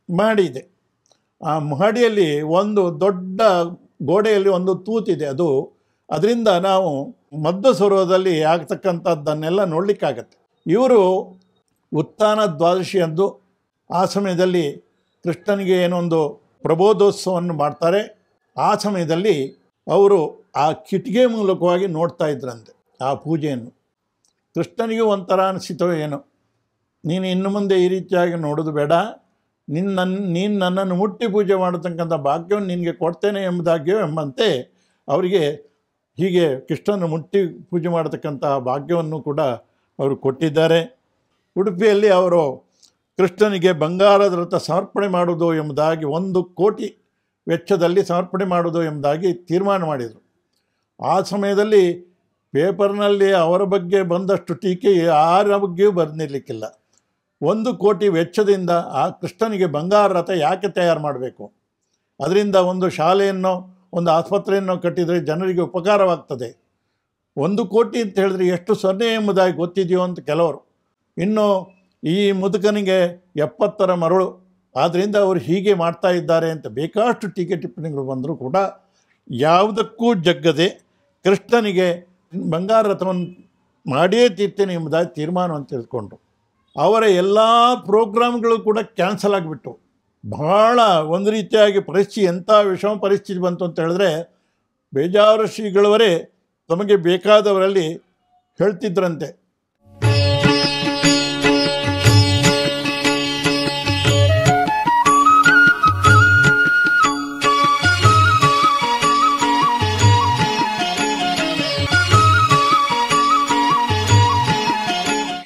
ಮಾಡಿದೆ. ಆ ಮಹಡಿಯಲ್ಲಿ ಒಂದು ದೊಡ್ಡ ಗೋಡೆಯಲ್ಲಿ ಒಂದು ತೂತಿದೆ. ಅದರಿಂದ ನಾವು ಮಧ್ಯ ಸ್ವರೂಪದಲ್ಲಿ ಆಗ್ತಕ್ಕಂಥದ್ದನ್ನೆಲ್ಲ ನೋಡಲಿಕ್ಕಾಗತ್ತೆ. ಇವರು ಉತ್ಥಾನ ದ್ವಾದಶಿ ಅಂದು ಆ ಸಮಯದಲ್ಲಿ ಕೃಷ್ಣನಿಗೆ ಏನೊಂದು ಪ್ರಬೋಧೋತ್ಸವವನ್ನು ಮಾಡ್ತಾರೆ. ಆ ಸಮಯದಲ್ಲಿ ಅವರು ಆ ಕಿಟಿಗೆ ಮೂಲಕವಾಗಿ ನೋಡ್ತಾ ಇದ್ರಂತೆ ಆ ಪೂಜೆಯನ್ನು. ಕೃಷ್ಣನಿಗೆ ಒಂಥರ ಅನಿಸಿತೋ ಏನೋ, ನೀನು ಇನ್ನು ಮುಂದೆ ಈ ರೀತಿಯಾಗಿ ನೋಡೋದು ಬೇಡ, ನೀನು ನನ್ನನ್ನು ಮುಟ್ಟಿ ಪೂಜೆ ಮಾಡತಕ್ಕಂಥ ಭಾಗ್ಯವನ್ನು ನಿನಗೆ ಕೊಡ್ತೇನೆ ಎಂಬಂತೆ ಅವರಿಗೆ ಹೀಗೆ ಕೃಷ್ಣನ ಮುಟ್ಟಿ ಪೂಜೆ ಮಾಡತಕ್ಕಂಥ ಭಾಗ್ಯವನ್ನು ಕೂಡ ಅವರು ಕೊಟ್ಟಿದ್ದಾರೆ. ಉಡುಪಿಯಲ್ಲಿ ಅವರು ಕೃಷ್ಣನಿಗೆ ಬಂಗಾರದ ರಥ ಸಮರ್ಪಣೆ ಮಾಡುವುದು ಎಂಬುದಾಗಿ 1 ಕೋಟಿ ವೆಚ್ಚದಲ್ಲಿ ಸಮರ್ಪಣೆ ಮಾಡುವುದು ಎಂಬುದಾಗಿ ತೀರ್ಮಾನ ಮಾಡಿದರು. ಆ ಸಮಯದಲ್ಲಿ ಪೇಪರ್ನಲ್ಲಿ ಅವರ ಬಗ್ಗೆ ಬಂದಷ್ಟು ಟೀಕೆ ಯಾರ ಬಗ್ಗೆಯೂ ಬಂದಿರಲಿಕ್ಕಿಲ್ಲ. 1 ಕೋಟಿ ವೆಚ್ಚದಿಂದ ಆ ಕೃಷ್ಣನಿಗೆ ಬಂಗಾರ ರಥ ಯಾಕೆ ತಯಾರು ಮಾಡಬೇಕು? ಅದರಿಂದ ಒಂದು ಶಾಲೆಯನ್ನು, ಒಂದು ಆಸ್ಪತ್ರೆಯನ್ನು ಕಟ್ಟಿದರೆ ಜನರಿಗೆ ಉಪಕಾರವಾಗ್ತದೆ. 1 ಕೋಟಿ ಅಂತ ಹೇಳಿದ್ರೆ ಎಷ್ಟು ಸೊನ್ನೆ ಎಂಬುದಾಗಿ ಗೊತ್ತಿದೆಯೋ ಅಂತ ಕೆಲವರು. ಇನ್ನು ಈ ಮುದುಕನಿಗೆ 70ರ ಮರಳು, ಆದ್ದರಿಂದ ಅವರು ಹೀಗೆ ಮಾಡ್ತಾ ಇದ್ದಾರೆ ಅಂತ ಬೇಕಾಷ್ಟು ಟೀಕೆ ಟಿಪ್ಪಣಿಗಳು ಬಂದರೂ ಕೂಡ ಯಾವುದಕ್ಕೂ ಜಗ್ಗದೆ ಕೃಷ್ಣನಿಗೆ ಬಂಗಾರ ರಥವನ್ನು ಮಾಡಿಯೇ ತೀರ್ತೇನೆ ಎಂಬುದಾಗಿ ತೀರ್ಮಾನವನ್ನು ತೆಗೆದುಕೊಂಡ್ರು. ಅವರ ಎಲ್ಲ ಪ್ರೋಗ್ರಾಮ್ಗಳು ಕೂಡ ಕ್ಯಾನ್ಸಲ್ ಆಗಿಬಿಟ್ಟು ಬಹಳ ಒಂದು ರೀತಿಯಾಗಿ ಪರಿಸ್ಥಿತಿ ಎಂಥ ವಿಷಮ ಪರಿಸ್ಥಿತಿ ಬಂತು ಅಂತ ಹೇಳಿದ್ರೆ, ಬೇಜಾರು ಶ್ರೀಗಳವರೇ ತಮಗೆ ಬೇಕಾದವರಲ್ಲಿ ಹೇಳ್ತಿದ್ರಂತೆ,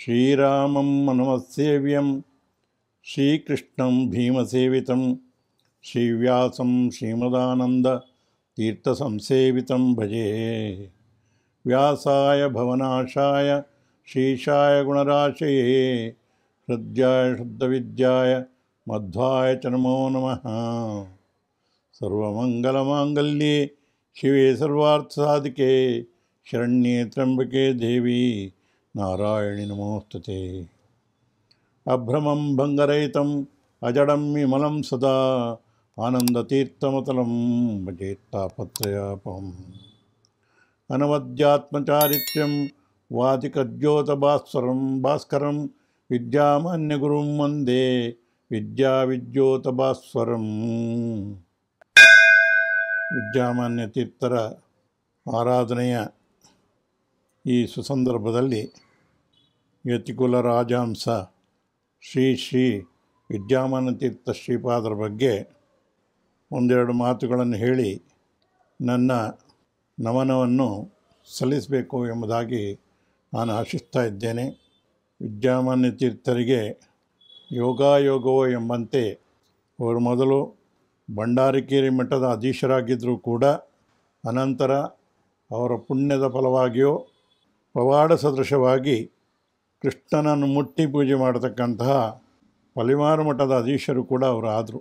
ಶ್ರೀರಾಮಂ ಮನಮತ್ಸೇವ್ಯಂ ಶ್ರೀಕೃಷ್ಣಂ ಭೀಮಸೇವಿತಂ ಶ್ರೀವ್ಯಾಸಂ ಶ್ರೀಮದಾನಂದ ತೀರ್ಥಸಂಸೇವಿತಂ ಭಜೆ. ವ್ಯಾಸಾಯ ಭವನಾಶಾಯ ಶ್ರೀಶಾಯ ಗುಣರಾಶಯೇ ಹೃದ್ಯಾಯ ಶುದ್ಧವಿದ್ಯಾಯ ಮಧ್ವಾಯ ಚ ನಮೋ ನಮಃ. ಸರ್ವಮಂಗಲಮಾಂಗಲ್ಯೆ ಶಿವೆ ಸರ್ವಾರ್ಥಸಾಧಿಕೆ ಶರಣ್ಯೇ ತ್ರ್ಯಂಬಕೆ ದೇವಿ ನಾರಾಯಣಿ ನಮೋಸ್ತುತೆ. ಅಭ್ರಮಂ ಭಂಗರಹಿತಂ ಅಜಡಂ ವಿಮಲಂ ಸದಾ ಆನಂದತೀರ್ಥಮತಲಂ ಭಜೇತ್ತಾಪತ್ರಯಾಪಂ. ಅನವದ್ಯಾತ್ಮಚಾರಿತ್ರ್ಯಂ ವಾದಿಕಜ್ಯೋತಭಾಸ್ಕರಂ ವಿದ್ಯಾಮಾನ್ಯಗುರುಂ ವಂದೇ ವಿದ್ಯಾವಿದ್ಯೋತಭಾಸ್ವರಂ. ವಿದ್ಯಾಮಾನ್ಯ ತೀರ್ಥರ ಆರಾಧನೆಯ ಈ ಸುಸಂದರ್ಭದಲ್ಲಿ ಯತಿಕುಲ ರಾಜಹಂಸ ಶ್ರೀ ವಿದ್ಯಾಮಾನ್ಯ ತೀರ್ಥ ಶ್ರೀಪಾದರ ಬಗ್ಗೆ ಒಂದೆರಡು ಮಾತುಗಳನ್ನು ಹೇಳಿ ನನ್ನ ನಮನವನ್ನು ಸಲ್ಲಿಸಬೇಕು ಎಂಬುದಾಗಿ ನಾನು ಆಶಿಸ್ತಾ ಇದ್ದೇನೆ. ವಿದ್ಯಾಮಾನ್ಯ ತೀರ್ಥರಿಗೆ ಯೋಗಾಯೋಗವೋ ಎಂಬಂತೆ ಅವರು ಮೊದಲು ಭಂಡಾರಕೇರಿ ಮಠದ ಅಧೀಶರಾಗಿದ್ದರೂ ಕೂಡ ಅನಂತರ ಅವರ ಪುಣ್ಯದ ಫಲವಾಗಿಯೋ ಪವಾಡ ಸದೃಶವಾಗಿ ಕೃಷ್ಣನನ್ನು ಮುಟ್ಟಿ ಪೂಜೆ ಮಾಡತಕ್ಕಂತಹ ಪಲಿಮಾರು ಮಠದ ಅಧೀಶರು ಕೂಡ ಅವರು ಆದರು.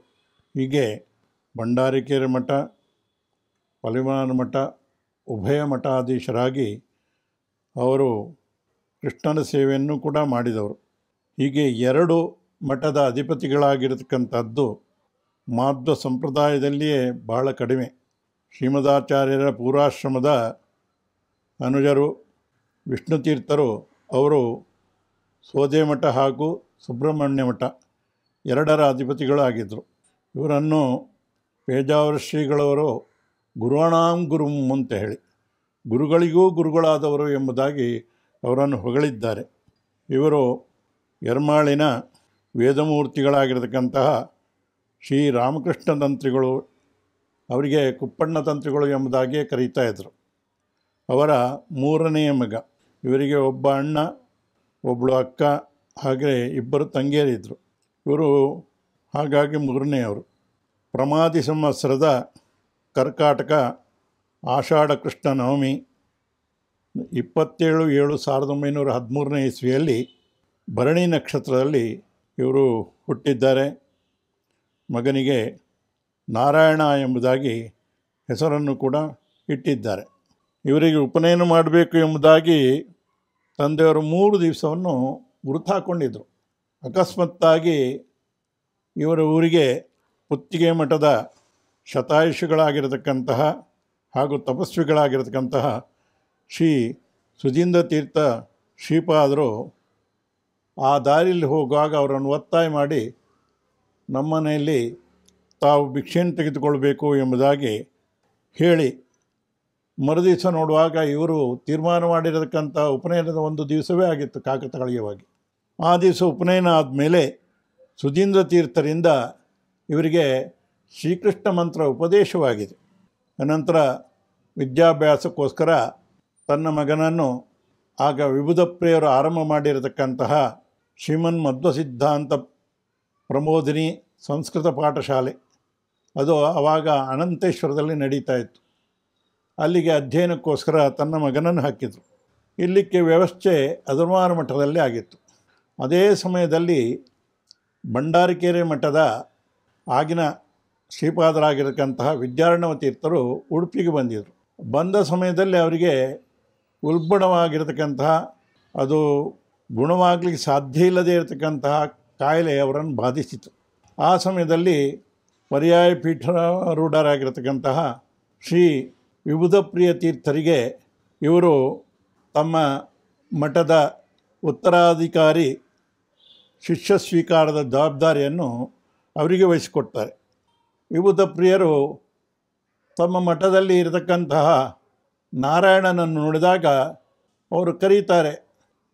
ಹೀಗೆ ಭಂಡಾರಕೇರಿ ಮಠ, ಪಲಿಮಾರು ಮಠ ಉಭಯ ಮಠಾಧೀಶರಾಗಿ ಅವರು ಕೃಷ್ಣನ ಸೇವೆಯನ್ನು ಕೂಡ ಮಾಡಿದವರು. ಹೀಗೆ 2 ಮಠದ ಅಧಿಪತಿಗಳಾಗಿರತಕ್ಕಂಥದ್ದು ಮಾಧ್ವ ಸಂಪ್ರದಾಯದಲ್ಲಿಯೇ ಬಹಳ ಕಡಿಮೆ. ಶ್ರೀಮದಾಚಾರ್ಯರ ಪೂರ್ವಾಶ್ರಮದ ಅನುಜರು ವಿಷ್ಣುತೀರ್ಥರು ಅವರು ಸೋದೆ ಮಠ ಹಾಗೂ ಸುಬ್ರಹ್ಮಣ್ಯ ಮಠ 2ರ ಅಧಿಪತಿಗಳು ಆಗಿದ್ದರು. ಇವರನ್ನು ಪೇಜಾವರ ಶ್ರೀಗಳವರು ಗುರುಣಾಂ ಗುರುಂ ಅಂತ ಹೇಳಿ ಗುರುಗಳಿಗೂ ಗುರುಗಳಾದವರು ಎಂಬುದಾಗಿ ಅವರನ್ನು ಹೊಗಳಿದ್ದಾರೆ. ಇವರು ಎರ್ಮಾಳಿನ ವೇದಮೂರ್ತಿಗಳಾಗಿರತಕ್ಕಂತಹ ಶ್ರೀರಾಮಕೃಷ್ಣ ತಂತ್ರಿಗಳು, ಅವರಿಗೆ ಕುಪ್ಪಣ್ಣ ತಂತ್ರಿಗಳು ಎಂಬುದಾಗಿಯೇ ಕರೀತಾ ಇದ್ದರು. ಅವರ 3ನೇ ಮಗ. ಇವರಿಗೆ ಒಬ್ಬ ಅಣ್ಣ, ಒಬ್ಬಳು ಅಕ್ಕ, ಹಾಗೆ 2 ತಂಗಿಯರಿದ್ದರು. ಇವರು ಹಾಗಾಗಿ 3ನೇಯವರು. ಪ್ರಮಾದಿ ಸಂವತ್ಸರದ ಕರ್ಕಾಟಕ ಆಷಾಢ ಕೃಷ್ಣ ನವಮಿ 27/7/1913ನೇ ಇಸ್ವಿಯಲ್ಲಿ ಭರಣಿ ನಕ್ಷತ್ರದಲ್ಲಿ ಇವರು ಹುಟ್ಟಿದ್ದಾರೆ. ಮಗನಿಗೆ ನಾರಾಯಣ ಎಂಬುದಾಗಿ ಹೆಸರನ್ನು ಕೂಡ ಇಟ್ಟಿದ್ದಾರೆ. ಇವರಿಗೆ ಉಪನಯನ ಮಾಡಬೇಕು ಎಂಬುದಾಗಿ ತಂದೆಯವರು 3 ದಿವಸವನ್ನು ಗುರುತು ಹಾಕ್ಕೊಂಡಿದ್ದರು. ಅಕಸ್ಮಾತ್ತಾಗಿ ಇವರ ಊರಿಗೆ ಪುತ್ತಿಗೆ ಮಠದ ಶತಾಯುಷಿಗಳಾಗಿರತಕ್ಕಂತಹ ಹಾಗೂ ತಪಸ್ವಿಗಳಾಗಿರತಕ್ಕಂತಹ ಶ್ರೀ ಸುಧೀಂದ್ರ ತೀರ್ಥ ಶ್ರೀಪಾದರು ಆ ದಾರಿಯಲ್ಲಿ ಹೋಗುವಾಗ ಅವರನ್ನು ಒತ್ತಾಯ ಮಾಡಿ ನಮ್ಮನೆಯಲ್ಲಿ ತಾವು ಭಿಕ್ಷೆಯನ್ನು ತೆಗೆದುಕೊಳ್ಬೇಕು ಎಂಬುದಾಗಿ ಹೇಳಿ ಮರುದಿವಸ ನೋಡುವಾಗ ಇವರು ತೀರ್ಮಾನ ಮಾಡಿರತಕ್ಕಂಥ ಉಪನಯನದ ಒಂದು ದಿವಸವೇ ಆಗಿತ್ತು ಕಾಕತಾಳೀಯವಾಗಿ. ಆ ದಿವಸ ಉಪನಯನ ಆದಮೇಲೆ ಸುಧೀಂದ್ರ ತೀರ್ಥರಿಂದ ಇವರಿಗೆ ಶ್ರೀಕೃಷ್ಣ ಮಂತ್ರ ಉಪದೇಶವಾಗಿದೆ. ಅನಂತರ ವಿದ್ಯಾಭ್ಯಾಸಕ್ಕೋಸ್ಕರ ತನ್ನ ಮಗನನ್ನು ಆಗ ವಿಬುಧಪ್ರಿಯರು ಆರಂಭ ಮಾಡಿರತಕ್ಕಂತಹ ಶ್ರೀಮನ್ ಮಧ್ವ ಸಿದ್ಧಾಂತ ಪ್ರಮೋದಿನಿ ಸಂಸ್ಕೃತ ಪಾಠಶಾಲೆ, ಅದು ಆವಾಗ ಅನಂತೇಶ್ವರದಲ್ಲಿ ನಡೀತಾ ಇತ್ತು. ಅಲ್ಲಿಗೆ ಅಧ್ಯಯನಕ್ಕೋಸ್ಕರ ತನ್ನ ಮಗನನ್ನು ಹಾಕಿದರು. ಇಲ್ಲಿಕ್ಕೆ ವ್ಯವಸ್ಥೆ ಅದರ್ವಾರ ಮಠದಲ್ಲಿ ಆಗಿತ್ತು. ಅದೇ ಸಮಯದಲ್ಲಿ ಭಂಡಾರಕೆರೆ ಮಠದ ಆಗಿನ ಶ್ರೀಪಾದರಾಗಿರತಕ್ಕಂತಹ ವಿದ್ಯಾರಣ್ಯ ತೀರ್ಥರು ಉಡುಪಿಗೆ ಬಂದಿದ್ದರು. ಬಂದ ಸಮಯದಲ್ಲಿ ಅವರಿಗೆ ಉಲ್ಬಣವಾಗಿರತಕ್ಕಂತಹ, ಅದು ಗುಣವಾಗಲಿಕ್ಕೆ ಸಾಧ್ಯ ಇಲ್ಲದೇ ಇರತಕ್ಕಂತಹ ಕಾಯಿಲೆ ಅವರನ್ನು ಬಾಧಿಸಿತು. ಆ ಸಮಯದಲ್ಲಿ ಪರ್ಯಾಯ ಪೀಠಾರೂಢರಾಗಿರತಕ್ಕಂತಹ ಶ್ರೀ ವಿಬುಧಪ್ರಿಯ ತೀರ್ಥರಿಗೆ ಇವರು ತಮ್ಮ ಮಠದ ಉತ್ತರಾಧಿಕಾರಿ ಶಿಷ್ಯ ಸ್ವೀಕಾರದ ಜವಾಬ್ದಾರಿಯನ್ನು ಅವರಿಗೆ ವಹಿಸಿಕೊಡ್ತಾರೆ. ವಿಬುಧಪ್ರಿಯರು ತಮ್ಮ ಮಠದಲ್ಲಿ ಇರತಕ್ಕಂತಹ ನಾರಾಯಣನನ್ನು ನೋಡಿದಾಗ ಅವರು ಕರೀತಾರೆ.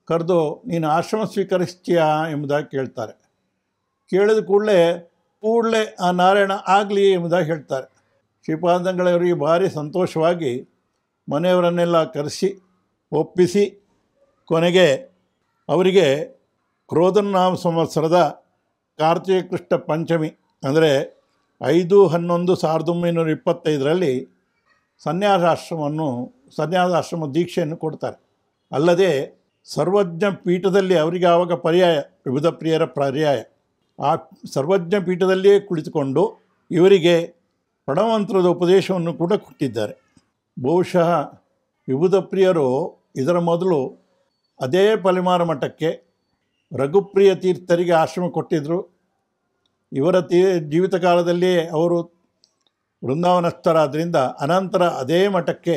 ಕರೆದು ನೀನು ಆಶ್ರಮ ಸ್ವೀಕರಿಸ್ತೀಯಾ ಎಂಬುದಾಗಿ ಕೇಳ್ತಾರೆ. ಕೇಳಿದ ಕೂಡಲೇ ಆ ನಾರಾಯಣ ಆಗಲಿ ಎಂಬುದಾಗಿ ಹೇಳ್ತಾರೆ. ಶ್ರೀಪಾದಂಗಳವರಿಗೆ ಭಾರಿ ಸಂತೋಷವಾಗಿ ಮನೆಯವರನ್ನೆಲ್ಲ ಕರೆಸಿ ಒಪ್ಪಿಸಿ ಕೊನೆಗೆ ಅವರಿಗೆ ಕ್ರೋಧನಾಮ ಸಂವತ್ಸರದ ಕಾರ್ತಿಕ ಕೃಷ್ಣ ಪಂಚಮಿ ಅಂದರೆ 5/11/1925 ಸನ್ಯಾಸಾಶ್ರಮ ದೀಕ್ಷೆಯನ್ನು ಕೊಡ್ತಾರೆ. ಅಲ್ಲದೆ ಸರ್ವಜ್ಞ ಪೀಠದಲ್ಲಿ ಅವರಿಗೆ ಆವಾಗ ಪರ್ಯಾಯ, ವಿಬುಧ ಪ್ರಿಯರ ಪರ್ಯಾಯ, ಆ ಸರ್ವಜ್ಞ ಪೀಠದಲ್ಲಿಯೇ ಕುಳಿತುಕೊಂಡು ಇವರಿಗೆ ಪ್ರಣವಮಂತ್ರದ ಉಪದೇಶವನ್ನು ಕೂಡ ಕೊಟ್ಟಿದ್ದಾರೆ. ಬಹುಶಃ ವಿಬುಧ ಪ್ರಿಯರು ಇದರ ಮೊದಲು ಅದೇ ಪಲಿಮಾರ ಮಠಕ್ಕೆ ರಘುಪ್ರಿಯ ತೀರ್ಥರಿಗೆ ಆಶ್ರಮ ಕೊಟ್ಟಿದ್ದರು. ಇವರ ಜೀವಿತ ಕಾಲದಲ್ಲಿಯೇ ಅವರು ವೃಂದಾವನಸ್ಥರಾದ್ದರಿಂದ ಅನಂತರ ಅದೇ ಮಠಕ್ಕೆ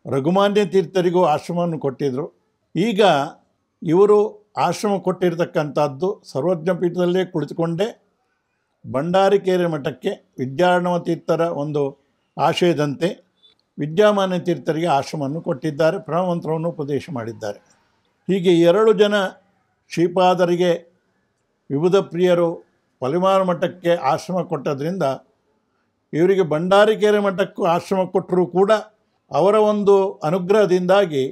ರಘುಮಾನ್ಯ ತೀರ್ಥರಿಗೂ ಆಶ್ರಮವನ್ನು ಕೊಟ್ಟಿದ್ದರು. ಈಗ ಇವರು ಆಶ್ರಮ ಕೊಟ್ಟಿರತಕ್ಕಂಥದ್ದು ಸರ್ವಜ್ಞ ಪೀಠದಲ್ಲೇ ಕುಳಿತುಕೊಂಡೇ ಭಂಡಾರಕೆರೆ ಮಠಕ್ಕೆ ವಿದ್ಯಾರಣ್ಯ ತೀರ್ಥರ ಒಂದು ಆಶಯದಂತೆ ವಿದ್ಯಾಮಾನ್ಯ ತೀರ್ಥರಿಗೆ ಆಶ್ರಮವನ್ನು ಕೊಟ್ಟಿದ್ದಾರೆ, ಪ್ರಣವಮಂತ್ರವನ್ನು ಉಪದೇಶ ಮಾಡಿದ್ದಾರೆ. ಹೀಗೆ 2 ಜನ ಶ್ರೀಪಾದರಿಗೆ ವಿಬುಧ ಪ್ರಿಯರು ಪಲಿಮಾರ ಮಠಕ್ಕೆ ಆಶ್ರಮ ಕೊಟ್ಟದ್ರಿಂದ ಇವರಿಗೆ ಭಂಡಾರಕೆರೆ ಮಠಕ್ಕೂ ಆಶ್ರಮ ಕೊಟ್ಟರೂ ಕೂಡ ಅವರ ಒಂದು ಅನುಗ್ರಹದಿಂದಾಗಿ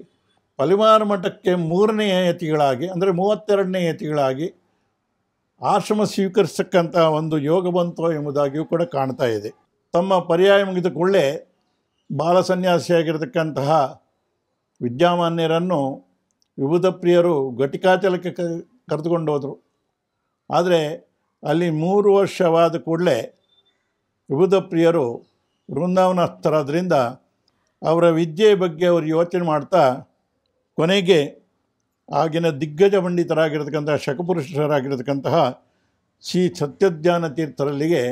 ಪಲಿಮಾರ ಮಠಕ್ಕೆ 3ನೇ ಯತಿಗಳಾಗಿ ಅಂದರೆ 32ನೇ ಯತಿಗಳಾಗಿ ಆಶ್ರಮ ಸ್ವೀಕರಿಸತಕ್ಕಂಥ ಒಂದು ಯೋಗ ಬಂತು ಎಂಬುದಾಗಿಯೂ ಕೂಡ ಕಾಣ್ತಾ ಇದೆ. ತಮ್ಮ ಪರ್ಯಾಯ ಮುಗಿದ ಕೂಡಲೇ ಬಾಲಸನ್ಯಾಸಿಯಾಗಿರತಕ್ಕಂತಹ ವಿದ್ಯಾಮಾನ್ಯರನ್ನು ವಿಬುಧ ಪ್ರಿಯರು ಘಟಿಕಾಚಲಕ್ಕೆ ಕರೆದುಕೊಂಡು ಹೋದರು. ಆದರೆ ಅಲ್ಲಿ 3 ವರ್ಷವಾದ ಕೂಡಲೇ ವಿಬುಧ ಪ್ರಿಯರು ವೃಂದಾವನಸ್ಥರಾದ್ದರಿಂದ ಅವರ ವಿದ್ಯೆಯ ಬಗ್ಗೆ ಅವರು ಯೋಚನೆ ಮಾಡ್ತಾ ಕೊನೆಗೆ ಆಗಿನ ದಿಗ್ಗಜ ಪಂಡಿತರಾಗಿರತಕ್ಕಂತಹ ಶಕಪುರುಷರಾಗಿರತಕ್ಕಂತಹ ಶ್ರೀ ಸತ್ಯಜ್ಞಾನ ತೀರ್ಥರಲ್ಲಿಗೆ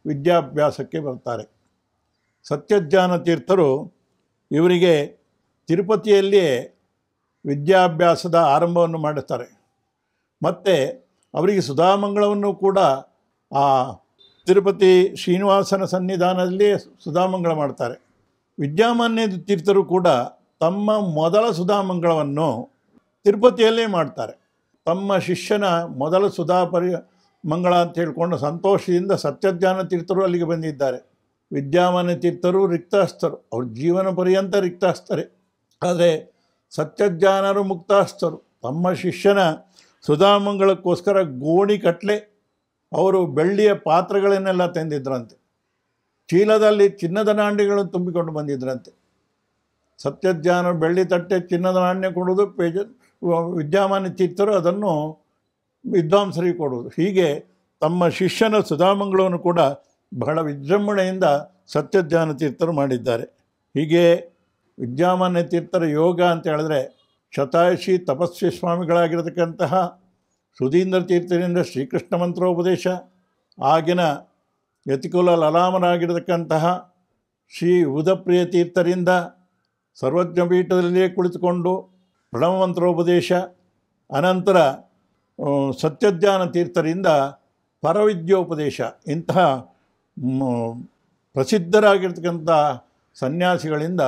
ವಿದ್ಯಾಭ್ಯಾಸಕ್ಕೆ ಬರ್ತಾರೆ. ಸತ್ಯಜ್ಞಾನ ತೀರ್ಥರು ಇವರಿಗೆ ತಿರುಪತಿಯಲ್ಲಿಯೇ ವಿದ್ಯಾಭ್ಯಾಸದ ಆರಂಭವನ್ನು ಮಾಡುತ್ತಾರೆ. ಮತ್ತು ಅವರಿಗೆ ಸುಧಾಮಂಗಳವನ್ನು ಕೂಡ ಆ ತಿರುಪತಿ ಶ್ರೀನಿವಾಸನ ಸನ್ನಿಧಾನದಲ್ಲಿ ಸುಧಾಮಂಗಳ ಮಾಡ್ತಾರೆ. ವಿದ್ಯಾಮಾನ್ಯ ತೀರ್ಥರು ಕೂಡ ತಮ್ಮ ಮೊದಲ ಸುಧಾಮಂಗಳವನ್ನು ತಿರುಪತಿಯಲ್ಲೇ ಮಾಡ್ತಾರೆ. ತಮ್ಮ ಶಿಷ್ಯನ ಮೊದಲ ಮಂಗಳ ಅಂತ ಹೇಳ್ಕೊಂಡು ಸಂತೋಷದಿಂದ ಸತ್ಯಜ್ಞಾನ ತೀರ್ಥರು ಅಲ್ಲಿಗೆ ಬಂದಿದ್ದಾರೆ. ವಿದ್ಯಾಮಾನ್ಯ ತೀರ್ಥರು ರಿಕ್ತಾಸ್ತರು, ಅವ್ರ ಜೀವನ ಪರ್ಯಂತ ರಿಕ್ತಾಸ್ತರೆ. ಆದರೆ ಸತ್ಯಜ್ಞಾನರು ಮುಕ್ತಾಸ್ತರು. ತಮ್ಮ ಶಿಷ್ಯನ ಸುಧಾಮಂಗಳಕ್ಕೋಸ್ಕರ ಗೋಣಿ ಕಟ್ಲೆ ಅವರು ಬೆಳ್ಳಿಯ ಪಾತ್ರಗಳನ್ನೆಲ್ಲ ತಂದಿದ್ರಂತೆ, ಚೀಲದಲ್ಲಿ ಚಿನ್ನದ ನಾಣ್ಯಗಳನ್ನು ತುಂಬಿಕೊಂಡು ಬಂದಿದ್ರಂತೆ. ಸತ್ಯಜ್ಞಾನ ಬೆಳ್ಳಿ ತಟ್ಟೆ ಚಿನ್ನದ ನಾಣ್ಯ ಕೊಡೋದು, ವಿದ್ಯಾಮಾನ್ಯ ತೀರ್ಥರು ಅದನ್ನು ವಿದ್ವಾಂಸರಿಗೆ ಕೊಡುವುದು. ಹೀಗೆ ತಮ್ಮ ಶಿಷ್ಯನ ಸುಧಾಮಂಗಳವನ್ನು ಕೂಡ ಬಹಳ ವಿಜೃಂಭಣೆಯಿಂದ ಸತ್ಯಜ್ಞಾನ ತೀರ್ಥರು ಮಾಡಿದ್ದಾರೆ. ಹೀಗೆ ವಿದ್ಯಾಮಾನ್ಯ ತೀರ್ಥರ ಯೋಗ ಅಂತ ಹೇಳಿದ್ರೆ ಶತಾಯುಷಿ ತಪಸ್ವಿ ಸ್ವಾಮಿಗಳಾಗಿರತಕ್ಕಂತಹ ಸುಧೀಂದ್ರ ತೀರ್ಥರಿಂದ ಶ್ರೀಕೃಷ್ಣ ಮಂತ್ರೋಪದೇಶ, ಆಗಿನ ಯತಿಕುಲ ಲಲಾಮರಾಗಿರತಕ್ಕಂತಹ ಶ್ರೀ ಉದಪ್ರಿಯ ತೀರ್ಥರಿಂದ ಸರ್ವಜ್ಞ ಪೀಠದಲ್ಲಿಯೇ ಕುಳಿತುಕೊಂಡು ಪ್ರಣವಮಂತ್ರೋಪದೇಶ, ಅನಂತರ ಸತ್ಯಜ್ಞಾನ ತೀರ್ಥರಿಂದ ಪರವಿದ್ಯೋಪದೇಶ, ಇಂತಹ ಪ್ರಸಿದ್ಧರಾಗಿರ್ತಕ್ಕಂಥ ಸನ್ಯಾಸಿಗಳಿಂದ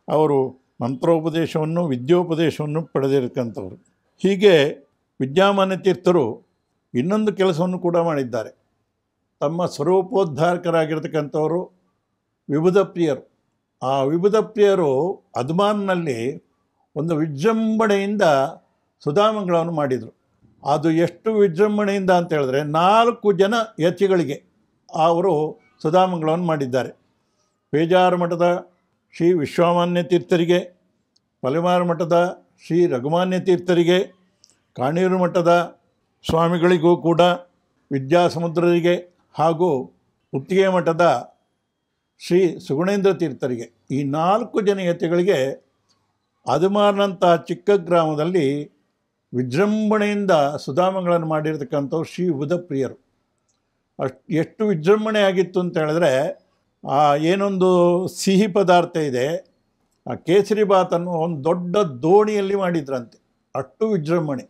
ಅವರು ಮಂತ್ರೋಪದೇಶವನ್ನು ವಿದ್ಯೋಪದೇಶವನ್ನು ಪಡೆದಿರತಕ್ಕಂಥವ್ರು. ಹೀಗೆ ವಿದ್ಯಾಮಾನ್ಯ ತೀರ್ಥರು ಇನ್ನೊಂದು ಕೆಲಸವನ್ನು ಕೂಡ ಮಾಡಿದ್ದಾರೆ. ತಮ್ಮ ಸ್ವರೂಪೋದ್ಧಾರಕರಾಗಿರ್ತಕ್ಕಂಥವರು ವಿಬುಧ ಪ್ರಿಯರು. ಆ ವಿಬುಧ ಪ್ರಿಯರು ಅದ್ಮಾನ್ನಲ್ಲಿ ಒಂದು ವಿಜೃಂಭಣೆಯಿಂದ ಸುಧಾಮಂಗಳವನ್ನು ಮಾಡಿದರು. ಅದು ಎಷ್ಟು ವಿಜೃಂಭಣೆಯಿಂದ ಅಂತ ಹೇಳಿದ್ರೆ 4 ಜನ ಯತಿಗಳಿಗೆ ಅವರು ಸುಧಾಮಂಗಳವನ್ನು ಮಾಡಿದ್ದಾರೆ. ಪೇಜಾರ ಮಠದ ಶ್ರೀ ವಿಶ್ವಮಾನ್ಯ ತೀರ್ಥರಿಗೆ, ಪಲಿಮಾರು ಮಠದ ಶ್ರೀ ರಘುಮಾನ್ಯ ತೀರ್ಥರಿಗೆ, ಕಾಣೀರು ಮಠದ ಸ್ವಾಮಿಗಳಿಗೂ ಕೂಡ, ವಿದ್ಯಾಸಮುದ್ರರಿಗೆ ಹಾಗೂ ಉತ್ತಿಗೆ ಮಠದ ಶ್ರೀ ಸುಗುಣೇಂದ್ರ ತೀರ್ಥರಿಗೆ, ಈ 4 ಜನ ಯತಿಗಳಿಗೆ ಅದುಮಾರ್ನಂಥ ಚಿಕ್ಕ ಗ್ರಾಮದಲ್ಲಿ ವಿಜೃಂಭಣೆಯಿಂದ ಸುಧಾಮಗಳನ್ನು ಮಾಡಿರ್ತಕ್ಕಂಥವ್ರು ಶ್ರೀ ಉದಪ್ರಿಯರು. ಎಷ್ಟು ವಿಜೃಂಭಣೆ ಆಗಿತ್ತು ಅಂತ ಹೇಳಿದ್ರೆ, ಆ ಏನೊಂದು ಸಿಹಿ ಪದಾರ್ಥ ಇದೆ, ಆ ಕೇಸರಿ ಬಾತನ್ನು ಒಂದು ದೊಡ್ಡ ದೋಣಿಯಲ್ಲಿ ಮಾಡಿದ್ರಂತೆ. ಅಷ್ಟು ವಿಜೃಂಭಣೆ.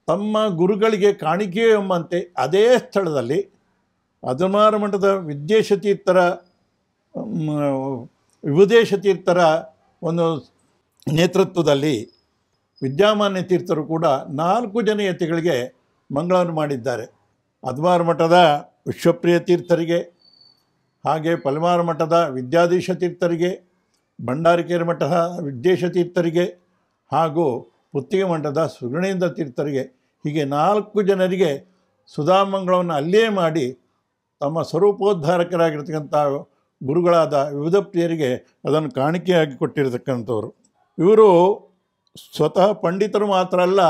ತಮ್ಮ ಗುರುಗಳಿಗೆ ಕಾಣಿಕೆ ಎಂಬಂತೆ ಅದೇ ಸ್ಥಳದಲ್ಲಿ ಅದುಮಾರ ಮಠದ ವಿಭುದೇಶ ತೀರ್ಥರ ಒಂದು ನೇತೃತ್ವದಲ್ಲಿ ವಿದ್ಯಾಮಾನ್ಯ ತೀರ್ಥರು ಕೂಡ 4 ಜನ ಯತಿಗಳಿಗೆ ಮಂಗಳವನ್ನು ಮಾಡಿದ್ದಾರೆ. ಅದ್ಮಾರ ಮಠದ ವಿಶ್ವಪ್ರಿಯ ತೀರ್ಥರಿಗೆ, ಹಾಗೆ ಪಲ್ಮಾರ ಮಠದ ವಿದ್ಯಾಧೀಶ ತೀರ್ಥರಿಗೆ, ಭಂಡಾರಿಕೇರಿ ಮಠದ ವಿದ್ಯೇಶ ತೀರ್ಥರಿಗೆ ಹಾಗೂ ಪುತ್ತಿಗೆ ಮಠದ ಸುಗುಣೇಂದ್ರ ತೀರ್ಥರಿಗೆ, ಹೀಗೆ 4 ಜನರಿಗೆ ಸುಧಾಮಂಗಳವನ್ನು ಅಲ್ಲೇ ಮಾಡಿ ತಮ್ಮ ಸ್ವರೂಪೋದ್ಧಾರಕರಾಗಿರ್ತಕ್ಕಂಥ ಗುರುಗಳಾದ ವಿವಿಧ ಪ್ರಿಯರಿಗೆ ಅದನ್ನು ಕಾಣಿಕೆಯಾಗಿ ಕೊಟ್ಟಿರತಕ್ಕಂಥವ್ರು. ಇವರು ಸ್ವತಃ ಪಂಡಿತರು ಮಾತ್ರ ಅಲ್ಲ,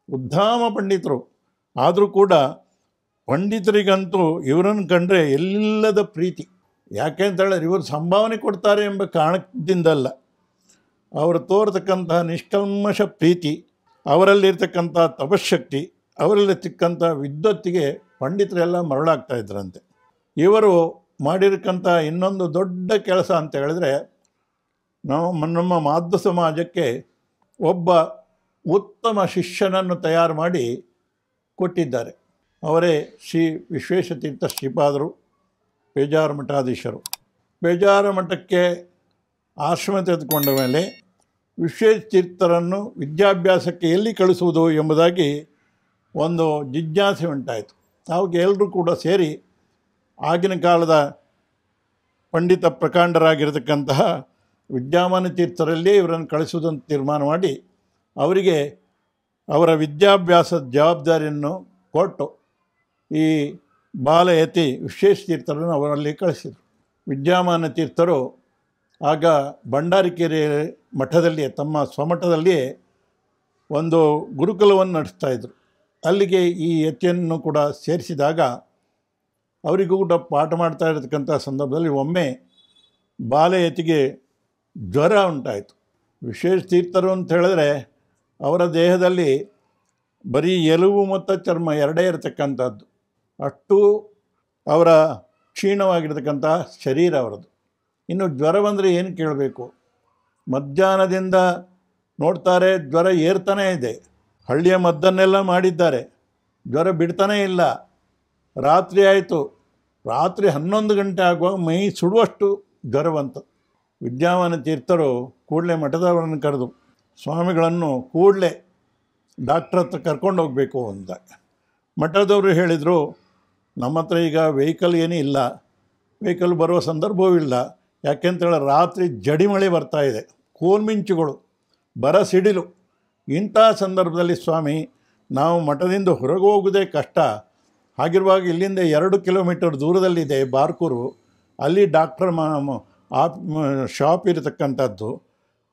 ಉದ್ಧಾಮ ಪಂಡಿತರು. ಆದರೂ ಕೂಡ ಪಂಡಿತರಿಗಂತೂ ಇವರನ್ನು ಕಂಡ್ರೆ ಎಲ್ಲದ ಪ್ರೀತಿ. ಯಾಕೆ ಅಂತ ಹೇಳಿದ್ರೆ ಇವರು ಸಂಭಾವನೆ ಕೊಡ್ತಾರೆ ಎಂಬ ಕಾರಣದಿಂದಲ್ಲ, ಅವರು ತೋರ್ತಕ್ಕಂತಹ ನಿಷ್ಕಲ್ಮಶ ಪ್ರೀತಿ, ಅವರಲ್ಲಿರ್ತಕ್ಕಂಥ ತಪಶಕ್ತಿ, ಅವರಲ್ಲಿರ್ತಕ್ಕಂಥ ವಿದ್ವತ್ತಿಗೆ ಪಂಡಿತರೆಲ್ಲ ಮರಳಾಗ್ತಾ ಇದ್ರಂತೆ. ಇವರು ಮಾಡಿರ್ತಕ್ಕಂಥ ಇನ್ನೊಂದು ದೊಡ್ಡ ಕೆಲಸ ಅಂತ ಹೇಳಿದ್ರೆ, ನಮ್ಮ ಮಾಧ್ವ ಸಮಾಜಕ್ಕೆ ಒಬ್ಬ ಉತ್ತಮ ಶಿಷ್ಯನನ್ನು ತಯಾರು ಮಾಡಿ ಕೊಟ್ಟಿದ್ದಾರೆ. ಅವರೇ ಶ್ರೀ ವಿಶ್ವೇಶತೀರ್ಥ ಶ್ರೀಪಾದರು, ಪೇಜಾರ ಮಠಾಧೀಶರು. ಪೇಜಾರ ಮಠಕ್ಕೆ ಆಶ್ರಮ ತೆಗೆದುಕೊಂಡ ಮೇಲೆ ವಿಶ್ವೇಶತೀರ್ಥರನ್ನು ವಿದ್ಯಾಭ್ಯಾಸಕ್ಕೆ ಎಲ್ಲಿ ಕಳಿಸುವುದು ಎಂಬುದಾಗಿ ಒಂದು ಜಿಜ್ಞಾಸೆ ಉಂಟಾಯಿತು. ಅವಾಗ ಎಲ್ಲರೂ ಕೂಡ ಸೇರಿ ಆಗಿನ ಕಾಲದ ಪಂಡಿತ ಪ್ರಕಾಂಡರಾಗಿರತಕ್ಕಂತಹ ವಿದ್ಯಾಮಾನ್ಯ ತೀರ್ಥರಲ್ಲೇ ಇವರನ್ನು ಕಳಿಸುವುದಂತ ತೀರ್ಮಾನ ಮಾಡಿ ಅವರಿಗೆ ಅವರ ವಿದ್ಯಾಭ್ಯಾಸದ ಜವಾಬ್ದಾರಿಯನ್ನು ಕೊಟ್ಟು ಈ ಬಾಲಯತಿ ವಿಶ್ವೇಶತೀರ್ಥರನ್ನು ಅವರಲ್ಲಿ ಕಳಿಸಿದರು. ವಿದ್ಯಾಮಾನ್ಯ ತೀರ್ಥರು ಆಗ ಭಂಡಾರಿಕೆರೆ ಮಠದಲ್ಲಿ ತಮ್ಮ ಸ್ವಮಠದಲ್ಲಿಯೇ ಒಂದು ಗುರುಕುಲವನ್ನು ನಡೆಸ್ತಾಯಿದ್ರು. ಅಲ್ಲಿಗೆ ಈ ಯತಿಯನ್ನು ಕೂಡ ಸೇರಿಸಿದಾಗ ಅವರಿಗೂ ಕೂಡ ಪಾಠ ಮಾಡ್ತಾ ಇರತಕ್ಕಂಥ ಸಂದರ್ಭದಲ್ಲಿ ಒಮ್ಮೆ ಬಾಲಯತಿಗೆ ಜ್ವರ ಉಂಟಾಯಿತು. ವಿಶೇಷ ತೀರ್ಥರು ಅಂತ ಹೇಳಿದ್ರೆ ಅವರ ದೇಹದಲ್ಲಿ ಬರೀ ಎಲುಬು ಮತ್ತು ಚರ್ಮ ಎರಡೇ ಇರತಕ್ಕಂಥದ್ದು, ಅಷ್ಟು ಅವರ ಕ್ಷೀಣವಾಗಿರ್ತಕ್ಕಂಥ ಶರೀರ ಅವರದು. ಇನ್ನು ಜ್ವರ ಬಂದರೆ ಏನು ಕೇಳಬೇಕು, ಮಧ್ಯಾಹ್ನದಿಂದ ನೋಡ್ತಾರೆ ಜ್ವರ ಏರ್ತಾನೇ ಇದೆ. ಹಳ್ಳಿಯ ಮದ್ದನ್ನೆಲ್ಲ ಮಾಡಿದ್ದಾರೆ, ಜ್ವರ ಬಿಡ್ತಾನೇ ಇಲ್ಲ. ರಾತ್ರಿ ಆಯಿತು, ರಾತ್ರಿ 11 ಗಂಟೆ ಆಗುವಾಗ ಮೈ ಸುಡುವಷ್ಟು ಜ್ವರ ಬಂತು. ವಿದ್ಯಾಮಾನ್ಯ ತೀರ್ಥರು ಕೂಡಲೇ ಮಠದವರನ್ನು ಕರೆದು ಸ್ವಾಮಿಗಳನ್ನು ಕೂಡಲೇ ಡಾಕ್ಟ್ರ್ ಹತ್ರ ಕರ್ಕೊಂಡು ಹೋಗಬೇಕು ಅಂತ. ಮಠದವರು ಹೇಳಿದರು, ನಮ್ಮ ಹತ್ರ ಈಗ ವೆಹಿಕಲ್ ಏನೂ ಇಲ್ಲ, ವೆಹಿಕಲ್ ಬರುವ ಸಂದರ್ಭವೂ ಇಲ್ಲ. ಯಾಕೆಂತೇಳಿ ರಾತ್ರಿ ಜಡಿಮಳೆ ಬರ್ತಾಯಿದೆ, ಕೋಲ್ಮಿಂಚುಗಳು, ಬರ ಸಿಡಿಲು. ಇಂಥ ಸಂದರ್ಭದಲ್ಲಿ ಸ್ವಾಮಿ ನಾವು ಮಠದಿಂದ ಹೊರಗೆ ಹೋಗೋದೇ ಕಷ್ಟ. ಹಾಗಿರುವಾಗ ಇಲ್ಲಿಂದ 2 ಕಿಲೋಮೀಟರ್ ದೂರದಲ್ಲಿದೆ ಬಾರ್ಕೂರು, ಅಲ್ಲಿ ಡಾಕ್ಟರ್ ಶಾಪ್ ಇರತಕ್ಕಂಥದ್ದು.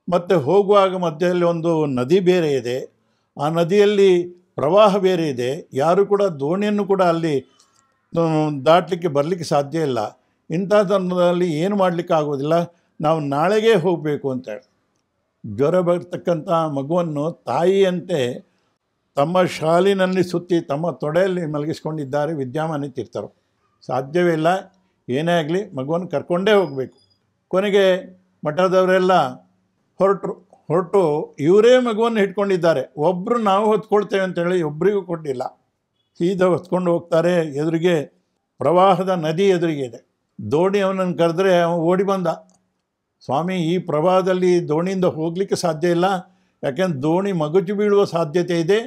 ಮತ್ತು ಹೋಗುವಾಗ ಮಧ್ಯದಲ್ಲಿ ಒಂದು ನದಿ ಬೇರೆ ಇದೆ, ಆ ನದಿಯಲ್ಲಿ ಪ್ರವಾಹ ಬೇರೆ ಇದೆ. ಯಾರು ಕೂಡ ದೋಣಿಯನ್ನು ಕೂಡ ಅಲ್ಲಿ ದಾಟಲಿಕ್ಕೆ ಬರಲಿಕ್ಕೆ ಸಾಧ್ಯ ಇಲ್ಲ. ಇಂಥ ಸಂದರ್ಭದಲ್ಲಿ ಏನು ಮಾಡಲಿಕ್ಕೆ ಆಗೋದಿಲ್ಲ, ನಾವು ನಾಳೆಗೆ ಹೋಗಬೇಕು ಅಂತೇಳಿ ಜ್ವರ ಬರ್ತಕ್ಕಂಥ ಮಗುವನ್ನು ತಾಯಿಯಂತೆ ತಮ್ಮ ಶಾಲಿನಲ್ಲಿ ಸುತ್ತಿ ತಮ್ಮ ತೊಡೆಯಲ್ಲಿ ಮಲಗಿಸ್ಕೊಂಡಿದ್ದಾರೆ ವಿದ್ಯಾಮಾನ್ಯ ತೀರ್ಥರು. ಸಾಧ್ಯವೇ ಇಲ್ಲ, ಏನೇ ಆಗಲಿ ಮಗುವನ್ನು ಕರ್ಕೊಂಡೇ ಹೋಗಬೇಕು. ಕೊನೆಗೆ ಮಠದವರೆಲ್ಲ ಹೊರಟು ಇವರೇ ಮಗುವನ್ನು ಇಟ್ಕೊಂಡಿದ್ದಾರೆ. ಒಬ್ಬರು ನಾವು ಹೊತ್ಕೊಳ್ತೇವೆ ಅಂತೇಳಿ ಒಬ್ಬರಿಗೂ ಕೊಟ್ಟಿಲ್ಲ, ಸೀದಾ ಹೊತ್ಕೊಂಡು ಹೋಗ್ತಾರೆ. ಎದುರಿಗೆ ಪ್ರವಾಹದ ನದಿ ಎದುರಿಗೆ ಇದೆ. ದೋಣಿ ಅವನನ್ನು ಕರೆದ್ರೆ ಅವನು ಓಡಿ ಬಂದ. ಸ್ವಾಮಿ, ಈ ಪ್ರವಾಹದಲ್ಲಿ ದೋಣಿಯಿಂದ ಹೋಗಲಿಕ್ಕೆ ಸಾಧ್ಯ ಇಲ್ಲ, ಯಾಕೆಂದ್ರೆ ದೋಣಿ ಮಗುಚು ಬೀಳುವ ಸಾಧ್ಯತೆ ಇದೆ,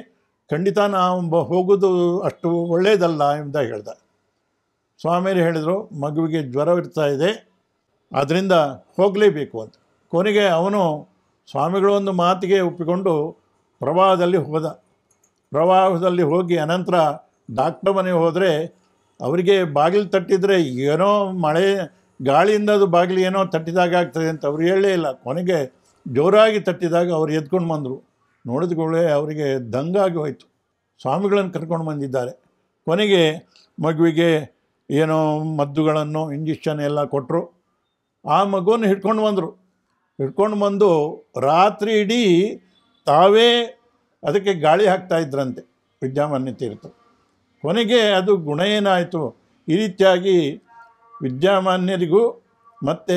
ಖಂಡಿತ ನಾವು ಹೋಗೋದು ಅಷ್ಟು ಒಳ್ಳೆಯದಲ್ಲ ಎಂದ ಹೇಳ್ದ. ಸ್ವಾಮಿಯರು ಹೇಳಿದರು, ಮಗುವಿಗೆ ಜ್ವರ ಇರ್ತಾ ಇದೆ, ಆದ್ದರಿಂದ ಹೋಗಲೇಬೇಕು ಅಂತ. ಕೊನೆಗೆ ಅವನು ಸ್ವಾಮಿಗಳು ಒಂದು ಮಾತಿಗೆ ಒಪ್ಪಿಕೊಂಡು ಪ್ರವಾಹದಲ್ಲಿ ಹೋದ. ಪ್ರವಾಹದಲ್ಲಿ ಹೋಗಿ ಅನಂತರ ಡಾಕ್ಟರ್ ಮನೆಗೆ ಹೋದರೆ ಅವರಿಗೆ ಬಾಗಿಲು ತಟ್ಟಿದರೆ ಏನೋ ಮಳೆ ಗಾಳಿಯಿಂದ ಅದು ಬಾಗಿಲು ಏನೋ ತಟ್ಟಿದಾಗ ಆಗ್ತದೆ ಅಂತ ಅವ್ರು ಹೇಳಲೇ ಇಲ್ಲ. ಕೊನೆಗೆ ಜೋರಾಗಿ ತಟ್ಟಿದಾಗ ಅವ್ರು ಎದ್ಕೊಂಡು ಬಂದರು. ನೋಡಿದ್ಕೊಳ್ಳೆ ಅವರಿಗೆ ದಂಗಾಗಿ ಹೋಯಿತು. ಸ್ವಾಮಿಗಳನ್ನು ಕರ್ಕೊಂಡು ಬಂದಿದ್ದಾರೆ. ಕೊನೆಗೆ ಮಗುವಿಗೆ ಏನೋ ಮದ್ದುಗಳನ್ನು ಇಂಜೆಕ್ಷನ್ ಎಲ್ಲ ಕೊಟ್ಟರು. ಆ ಮಗುವನ್ನು ಹಿಡ್ಕೊಂಡು ಬಂದು ರಾತ್ರಿ ಇಡೀ ತಾವೇ ಅದಕ್ಕೆ ಗಾಳಿ ಹಾಕ್ತಾಯಿದ್ರಂತೆ ವಿದ್ಯಾಮಾನ್ಯ ತೀರ್ಥರು. ಕೊನೆಗೆ ಅದು ಗುಣ ಏನಾಯಿತು, ಈ ರೀತಿಯಾಗಿ ವಿದ್ಯಾಮಾನ್ಯರಿಗೂ ಮತ್ತು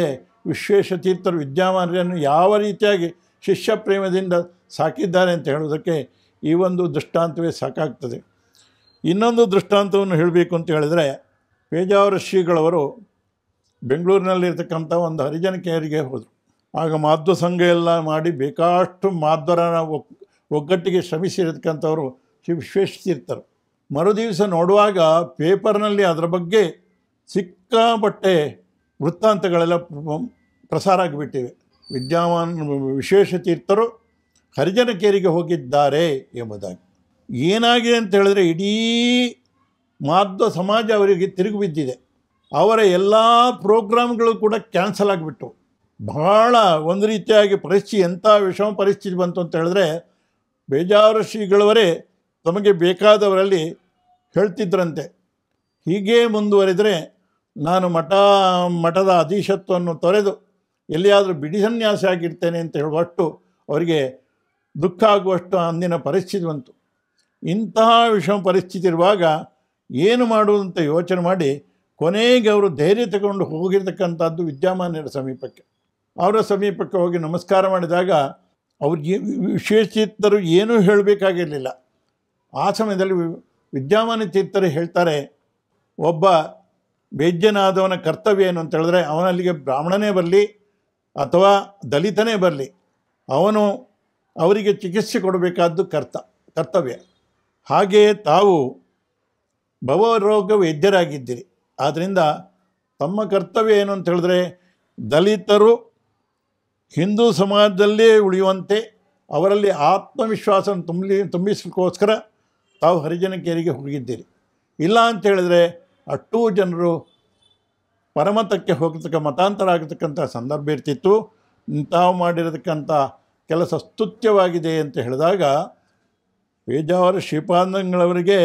ವಿಶ್ವೇಶತೀರ್ಥರು ವಿದ್ಯಾಮಾನ್ಯರನ್ನು ಯಾವ ರೀತಿಯಾಗಿ ಶಿಷ್ಯ ಪ್ರೇಮದಿಂದ ಸಾಕಿದ್ದಾರೆ ಅಂತ ಹೇಳೋದಕ್ಕೆ ಈ ಒಂದು ದೃಷ್ಟಾಂತವೇ ಸಾಕಾಗ್ತದೆ. ಇನ್ನೊಂದು ದೃಷ್ಟಾಂತವನ್ನು ಹೇಳಬೇಕು ಅಂತ ಹೇಳಿದರೆ, ಪೇಜಾವರ ಶ್ರೀಗಳವರು ಬೆಂಗಳೂರಿನಲ್ಲಿರ್ತಕ್ಕಂಥ ಒಂದು ಹರಿಜನ ಕೇರಿಗೆ ಹೋದರು. ಆಗ ಮಾಧ್ವ ಸಂಘ ಎಲ್ಲ ಮಾಡಿ ಬೇಕಾಷ್ಟು ಮಾಧ್ವರನ ಒಗ್ಗಟ್ಟಿಗೆ ಶ್ರಮಿಸಿರತಕ್ಕಂಥವರು ಶ್ರೀ ವಿಶ್ವೇಶತೀರ್ಥರು. ಮರುದಿವಸ ನೋಡುವಾಗ ಪೇಪರ್ನಲ್ಲಿ ಅದರ ಬಗ್ಗೆ ಸಿಕ್ಕಾಪಟ್ಟೆ ವೃತ್ತಾಂತಗಳೆಲ್ಲ ಪ್ರಸಾರ ಆಗಿಬಿಟ್ಟಿವೆ. ವಿಶ್ವೇಶತೀರ್ಥರು ಹರಿಜನ ಕೇರಿಗೆ ಹೋಗಿದ್ದಾರೆ ಎಂಬುದಾಗಿ. ಏನಾಗಿದೆ ಅಂತ ಹೇಳಿದ್ರೆ, ಇಡೀ ಮಾಧ್ವ ಸಮಾಜ ಅವರಿಗೆ ತಿರುಗಿ ಬಿದ್ದಿದೆ. ಅವರ ಎಲ್ಲ ಪ್ರೋಗ್ರಾಮ್ಗಳು ಕೂಡ ಕ್ಯಾನ್ಸಲ್ ಆಗಿಬಿಟ್ಟು ಬಹಳ ಒಂದು ರೀತಿಯಾಗಿ ಪರಿಸ್ಥಿತಿ ಎಂಥ ವಿಷಮ ಪರಿಸ್ಥಿತಿ ಬಂತು ಅಂತ ಹೇಳಿದ್ರೆ, ಬೇಜಾರು ಶ್ರೀಗಳವರೇ ತಮಗೆ ಬೇಕಾದವರಲ್ಲಿ ಹೇಳ್ತಿದ್ರಂತೆ, ಹೀಗೇ ಮುಂದುವರೆದರೆ ನಾನು ಮಠದ ಅಧೀಶತ್ವವನ್ನು ತೊರೆದು ಎಲ್ಲಿಯಾದರೂ ಬಿಡಿ ಸನ್ಯಾಸಿ ಆಗಿರ್ತೇನೆ ಅಂತ ಹೇಳುವಷ್ಟು ಅವರಿಗೆ ದುಃಖ ಆಗುವಷ್ಟು ಅಂದಿನ ಪರಿಸ್ಥಿತಿ ಬಂತು. ಇಂತಹ ವಿಷಮ ಪರಿಸ್ಥಿತಿ ಇರುವಾಗ ಏನು ಮಾಡುವುದಂತ ಯೋಚನೆ ಮಾಡಿ ಕೊನೆಗೆ ಅವರು ಧೈರ್ಯ ತಗೊಂಡು ಹೋಗಿರ್ತಕ್ಕಂಥದ್ದು ವಿದ್ಯಾಮಾನ್ಯರ ಸಮೀಪಕ್ಕೆ. ಅವರ ಸಮೀಪಕ್ಕೆ ಹೋಗಿ ನಮಸ್ಕಾರ ಮಾಡಿದಾಗ ಅವ್ರಿಗೆ ವಿಶ್ವೇಶತೀರ್ಥರು ಏನೂ ಹೇಳಬೇಕಾಗಿರಲಿಲ್ಲ. ಆ ಸಮಯದಲ್ಲಿ ವಿದ್ಯಾಮಾನ್ಯ ತೀರ್ಥರು ಹೇಳ್ತಾರೆ, ಒಬ್ಬ ವೈದ್ಯನಾದವನ ಕರ್ತವ್ಯ ಏನು ಅಂತ ಹೇಳಿದ್ರೆ, ಅವನಲ್ಲಿಗೆ ಬ್ರಾಹ್ಮಣನೇ ಬರಲಿ ಅಥವಾ ದಲಿತನೇ ಬರಲಿ, ಅವನು ಅವರಿಗೆ ಚಿಕಿತ್ಸೆ ಕೊಡಬೇಕಾದ್ದು ಕರ್ತವ್ಯ. ಹಾಗೆಯೇ ತಾವು ಭವರೋಗ ವೈದ್ಯರಾಗಿದ್ದೀರಿ. ಆದ್ದರಿಂದ ತಮ್ಮ ಕರ್ತವ್ಯ ಏನು ಅಂತ ಹೇಳಿದ್ರೆ, ದಲಿತರು ಹಿಂದೂ ಸಮಾಜದಲ್ಲೇ ಉಳಿಯುವಂತೆ ಅವರಲ್ಲಿ ಆತ್ಮವಿಶ್ವಾಸವನ್ನು ತುಂಬಿಸಲಿಕ್ಕೋಸ್ಕರ ತಾವು ಹರಿಜನ ಕೇರಿಗೆ ಹೋಗಿದ್ದೀರಿ. ಇಲ್ಲ ಅಂತ ಹೇಳಿದ್ರೆ ಅಷ್ಟೂ ಜನರು ಪರಮತಕ್ಕೆ ಮತಾಂತರ ಆಗತಕ್ಕಂಥ ಸಂದರ್ಭ ಇರ್ತಿತ್ತು. ತಾವು ಮಾಡಿರತಕ್ಕಂಥ ಕೆಲಸ ಸ್ತುತ್ಯವಾಗಿದೆ ಅಂತ ಹೇಳಿದಾಗ ಪೇಜಾವರ ಶ್ರೀಪಾದಂಗಳವರಿಗೆ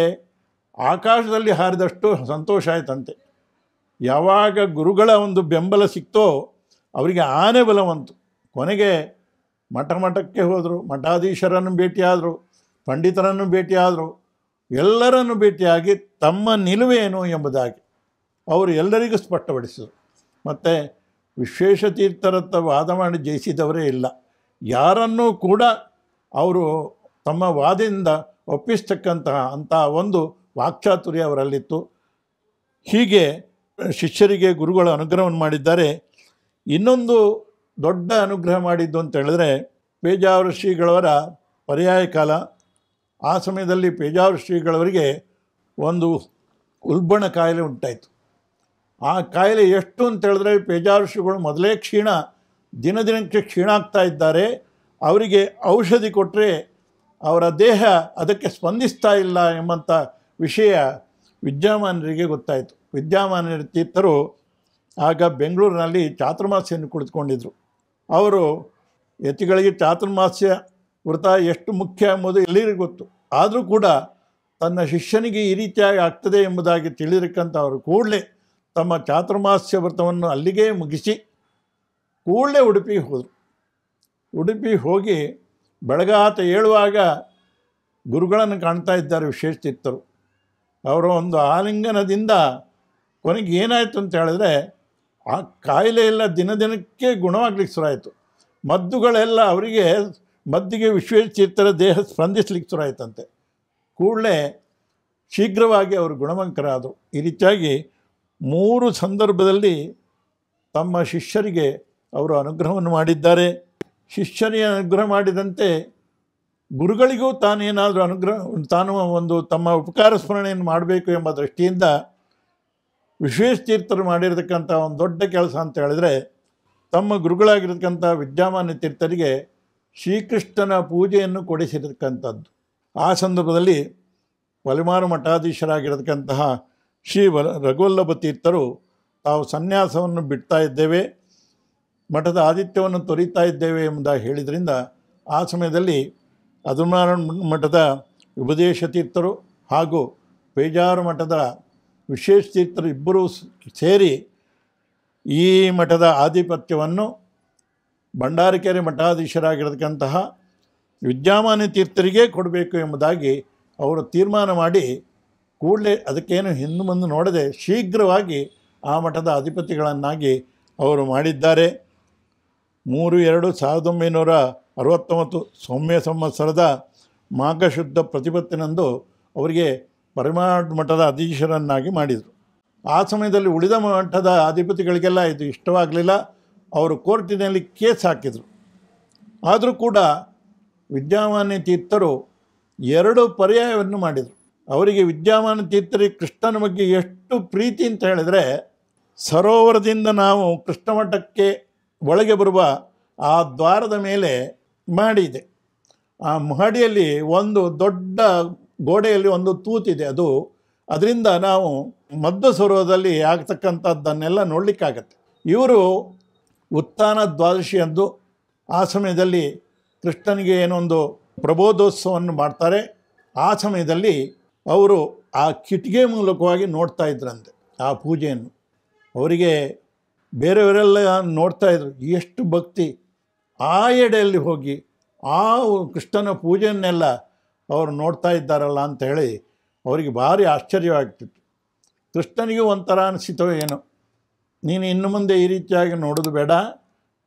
ಆಕಾಶದಲ್ಲಿ ಹಾರಿದಷ್ಟು ಸಂತೋಷ ಆಯ್ತಂತೆ. ಯಾವಾಗ ಗುರುಗಳ ಒಂದು ಬೆಂಬಲ ಸಿಕ್ತೋ ಅವರಿಗೆ ಆನೆ ಬಲವಂತು. ಕೊನೆಗೆ ಮಠಕ್ಕೆ ಹೋದರು, ಮಠಾಧೀಶರನ್ನು ಭೇಟಿಯಾದರು, ಪಂಡಿತರನ್ನು ಭೇಟಿಯಾದರು, ಎಲ್ಲರನ್ನು ಭೇಟಿಯಾಗಿ ತಮ್ಮ ನಿಲುವೇನು ಎಂಬುದಾಗಿ ಅವರು ಎಲ್ಲರಿಗೂ ಸ್ಪಷ್ಟಪಡಿಸಿದರು. ಮತ್ತು ವಿಶ್ವೇಶತೀರ್ಥರತ್ತ ವಾದ ಮಾಡಿ ಜಯಿಸಿದವರೇ ಇಲ್ಲ. ಯಾರನ್ನೂ ಕೂಡ ಅವರು ತಮ್ಮ ವಾದದಿಂದ ಅಂಥ ಒಂದು ವಾಕ್ಚಾತುರ್ಯ ಅವರಲ್ಲಿತ್ತು. ಹೀಗೆ ಶಿಷ್ಯರಿಗೆ ಗುರುಗಳು ಅನುಗ್ರಹವನ್ನು ಮಾಡಿದ್ದಾರೆ. ಇನ್ನೊಂದು ದೊಡ್ಡ ಅನುಗ್ರಹ ಮಾಡಿದ್ದು ಅಂತ ಹೇಳಿದ್ರೆ, ಪೇಜಾವರ ಶ್ರೀಗಳವರ ಪರ್ಯಾಯ ಕಾಲ. ಆ ಸಮಯದಲ್ಲಿ ಪೇಜಾವರ ಶ್ರೀಗಳವರಿಗೆ ಒಂದು ಉಲ್ಬಣ ಕಾಯಿಲೆ ಉಂಟಾಯಿತು. ಆ ಕಾಯಿಲೆ ಎಷ್ಟು ಅಂತ ಹೇಳಿದ್ರೆ, ಪೇಜಾವರ ಶ್ರೀಗಳು ಮೊದಲೇ ದಿನಕ್ಕೆ ಕ್ಷೀಣ ಆಗ್ತಾ ಇದ್ದಾರೆ. ಅವರಿಗೆ ಔಷಧಿ ಕೊಟ್ಟರೆ ಅವರ ದೇಹ ಅದಕ್ಕೆ ಸ್ಪಂದಿಸ್ತಾ ಇಲ್ಲ ಎಂಬಂಥ ವಿಷಯ ವಿದ್ಯಾಮಾನ್ಯರಿಗೆ ಗೊತ್ತಾಯಿತು. ವಿದ್ಯಾಮಾನ್ಯರ ತೀರ್ಥರು ಆಗ ಬೆಂಗಳೂರಿನಲ್ಲಿ ಚಾತುರ್ಮಾಸ್ಯವನ್ನು ಕುಳಿತುಕೊಂಡಿದ್ದರು. ಅವರು ಯತಿಗಳಿಗೆ ಚಾತುರ್ಮಾಸ್ಯ ವ್ರತ ಎಷ್ಟು ಮುಖ್ಯ ಎಂಬುದು ಎಲ್ಲರಿಗೂ ಗೊತ್ತು. ಆದರೂ ಕೂಡ ತನ್ನ ಶಿಷ್ಯನಿಗೆ ಈ ರೀತಿಯಾಗಿ ಆಗ್ತದೆ ಎಂಬುದಾಗಿ ತಿಳಿದಿರಕ್ಕಂಥವರು ಕೂಡಲೇ ತಮ್ಮ ಚಾತುರ್ಮಾಸ್ಯ ವ್ರತವನ್ನು ಅಲ್ಲಿಗೆ ಮುಗಿಸಿ ಕೂಡಲೇ ಉಡುಪಿಗೆ ಹೋದರು. ಉಡುಪಿಗೆ ಹೋಗಿ ಬೆಳಗಾತ ಏಳುವಾಗ ಗುರುಗಳನ್ನು ಕಾಣ್ತಾ ಇದ್ದಾರೆ ವಿಶ್ವೇಶತೀರ್ಥರು. ಅವರ ಒಂದು ಆಲಿಂಗನದಿಂದ ಕೊನೆಗೆ ಏನಾಯಿತು ಅಂತ ಹೇಳಿದ್ರೆ ಆ ಕಾಯಿಲೆ ಎಲ್ಲ ದಿನ ದಿನಕ್ಕೆ ಗುಣವಾಗ್ಲಿಕ್ಕೆ ಶುರುವಾಯಿತು. ಮದ್ದುಗಳೆಲ್ಲ ಅವರಿಗೆ ಮದ್ದಿಗೆ ವಿಶ್ವೇಶ್ವರಯ್ಯರ ದೇಹ ಸ್ಪಂದಿಸ್ಲಿಕ್ಕೆ ಶುರುವಾಯಿತಂತೆ. ಕೂಡಲೇ ಶೀಘ್ರವಾಗಿ ಅವರು ಗುಣಮುಖರಾದರು. ಈ ರೀತಿಯಾಗಿ 3 ಸಂದರ್ಭದಲ್ಲಿ ತಮ್ಮ ಶಿಷ್ಯರಿಗೆ ಅವರು ಅನುಗ್ರಹವನ್ನು ಮಾಡಿದ್ದಾರೆ. ಶಿಷ್ಯರಿಗೆ ಅನುಗ್ರಹ ಮಾಡಿದಂತೆ ಗುರುಗಳಿಗೂ ತಾನೇನಾದರೂ ತಾನು ಒಂದು ತಮ್ಮ ಉಪಕಾರ ಸ್ಮರಣೆಯನ್ನು ಮಾಡಬೇಕು ಎಂಬ ದೃಷ್ಟಿಯಿಂದ ವಿಶ್ವೇಶತೀರ್ಥರು ಮಾಡಿರತಕ್ಕಂಥ ಒಂದು ದೊಡ್ಡ ಕೆಲಸ ಅಂತ ಹೇಳಿದ್ರೆ, ತಮ್ಮ ಗುರುಗಳಾಗಿರತಕ್ಕಂಥ ವಿದ್ಯಾಮಾನ್ಯ ತೀರ್ಥರಿಗೆ ಶ್ರೀಕೃಷ್ಣನ ಪೂಜೆಯನ್ನು ಕೊಡಿಸಿರತಕ್ಕಂಥದ್ದು. ಆ ಸಂದರ್ಭದಲ್ಲಿ ವಲಿಮಾರು ಮಠಾಧೀಶರಾಗಿರತಕ್ಕಂತಹ ಶ್ರೀ ರಘುವಲ್ಲಭ ತೀರ್ಥರು ತಾವು ಸನ್ಯಾಸವನ್ನು ಬಿಡ್ತಾ ಇದ್ದೇವೆ, ಮಠದ ಆದಿತ್ಯವನ್ನು ತೊರೀತಾ ಇದ್ದೇವೆ ಎಂಬುದಾಗಿ ಹೇಳಿದ್ರಿಂದ ಆ ಸಮಯದಲ್ಲಿ ಅದುನಾರಾಯಣ ಮಠದ ಉಪದೇಶ ತೀರ್ಥರು ಹಾಗೂ ಪೇಜಾರು ಮಠದ ವಿಶೇಷ ತೀರ್ಥರು ಇಬ್ಬರೂ ಸೇರಿ ಈ ಮಠದ ಆಧಿಪತ್ಯವನ್ನು ಭಂಡಾರಕೆರೆ ಮಠಾಧೀಶರಾಗಿರತಕ್ಕಂತಹ ವಿದ್ಯಾಮಾನ್ಯ ತೀರ್ಥರಿಗೆ ಕೊಡಬೇಕು ಎಂಬುದಾಗಿ ಅವರು ತೀರ್ಮಾನ ಮಾಡಿ ಕೂಡಲೇ ಅದಕ್ಕೇನು ಹಿಂದೆ ಮುಂದೆ ನೋಡದೆ ಶೀಘ್ರವಾಗಿ ಆ ಮಠದ ಅಧಿಪತಿಗಳನ್ನಾಗಿ ಅವರು ಮಾಡಿದ್ದಾರೆ. 3/2/1969 ಸೌಮ್ಯ ಸಂವತ್ಸರದ ಮಾಘ ಶುದ್ಧ ಪ್ರತಿಪತ್ತಿನಂದು ಅವರಿಗೆ ಪರಿಮಾಣ ಮಠದ ಅಧೀಶರನ್ನಾಗಿ ಮಾಡಿದರು. ಆ ಸಮಯದಲ್ಲಿ ಉಳಿದ ಮಠದ ಅಧಿಪತಿಗಳಿಗೆಲ್ಲ ಇದು ಇಷ್ಟವಾಗಲಿಲ್ಲ. ಅವರು ಕೋರ್ಟಿನಲ್ಲಿ ಕೇಸ್ ಹಾಕಿದರು. ಆದರೂ ಕೂಡ ವಿದ್ಯಾಮಾನ್ಯ ತೀರ್ಥರು 2 ಪರ್ಯಾಯವನ್ನು ಮಾಡಿದರು. ಅವರಿಗೆ ವಿದ್ಯಾಮಾನ್ಯ ತೀರ್ಥರಿಗೆ ಕೃಷ್ಣನ ಬಗ್ಗೆ ಎಷ್ಟು ಪ್ರೀತಿ ಅಂತ ಹೇಳಿದರೆ, ಸರೋವರದಿಂದ ನಾವು ಕೃಷ್ಣ ಮಠಕ್ಕೆ ಒಳಗೆ ಬರುವ ಆ ದ್ವಾರದ ಮೇಲೆ ಮಾಡಿದೆ. ಆ ಮಹಡಿಯಲ್ಲಿ ಒಂದು ದೊಡ್ಡ ಗೋಡೆಯಲ್ಲಿ ಒಂದು ತೂತಿದೆ. ಅದರಿಂದ ನಾವು ಮಧ್ಯ ಸರೋವರದಲ್ಲಿ ಆಗ್ತಕ್ಕಂಥದ್ದನ್ನೆಲ್ಲ ನೋಡಲಿಕ್ಕಾಗತ್ತೆ. ಇವರು ಉತ್ಥಾನ ದ್ವಾದಶಿ ಅಂದು ಆ ಸಮಯದಲ್ಲಿ ಕೃಷ್ಣನಿಗೆ ಏನೊಂದು ಪ್ರಬೋಧೋತ್ಸವವನ್ನು ಮಾಡ್ತಾರೆ. ಆ ಸಮಯದಲ್ಲಿ ಅವರು ಆ ಕಿಟಿಗೆ ಮೂಲಕವಾಗಿ ನೋಡ್ತಾ ಇದ್ರಂತೆ ಆ ಪೂಜೆಯನ್ನು. ಅವರಿಗೆ ಬೇರೆಯವರೆಲ್ಲ ನೋಡ್ತಾ ಇದ್ರು, ಎಷ್ಟು ಭಕ್ತಿ ಆ ಎಡೆಯಲ್ಲಿ ಹೋಗಿ ಆ ಕೃಷ್ಣನ ಪೂಜೆಯನ್ನೆಲ್ಲ ಅವರು ನೋಡ್ತಾ ಇದ್ದಾರಲ್ಲ ಅಂತ ಹೇಳಿ ಅವರಿಗೆ ಭಾರಿ ಆಶ್ಚರ್ಯವಾಗ್ತಿತ್ತು. ಕೃಷ್ಣನಿಗೂ ಒಂಥರ ಅನಿಸಿತೋ ಏನೋ, ನೀನು ಇನ್ನು ಮುಂದೆ ಈ ರೀತಿಯಾಗಿ ನೋಡೋದು ಬೇಡ,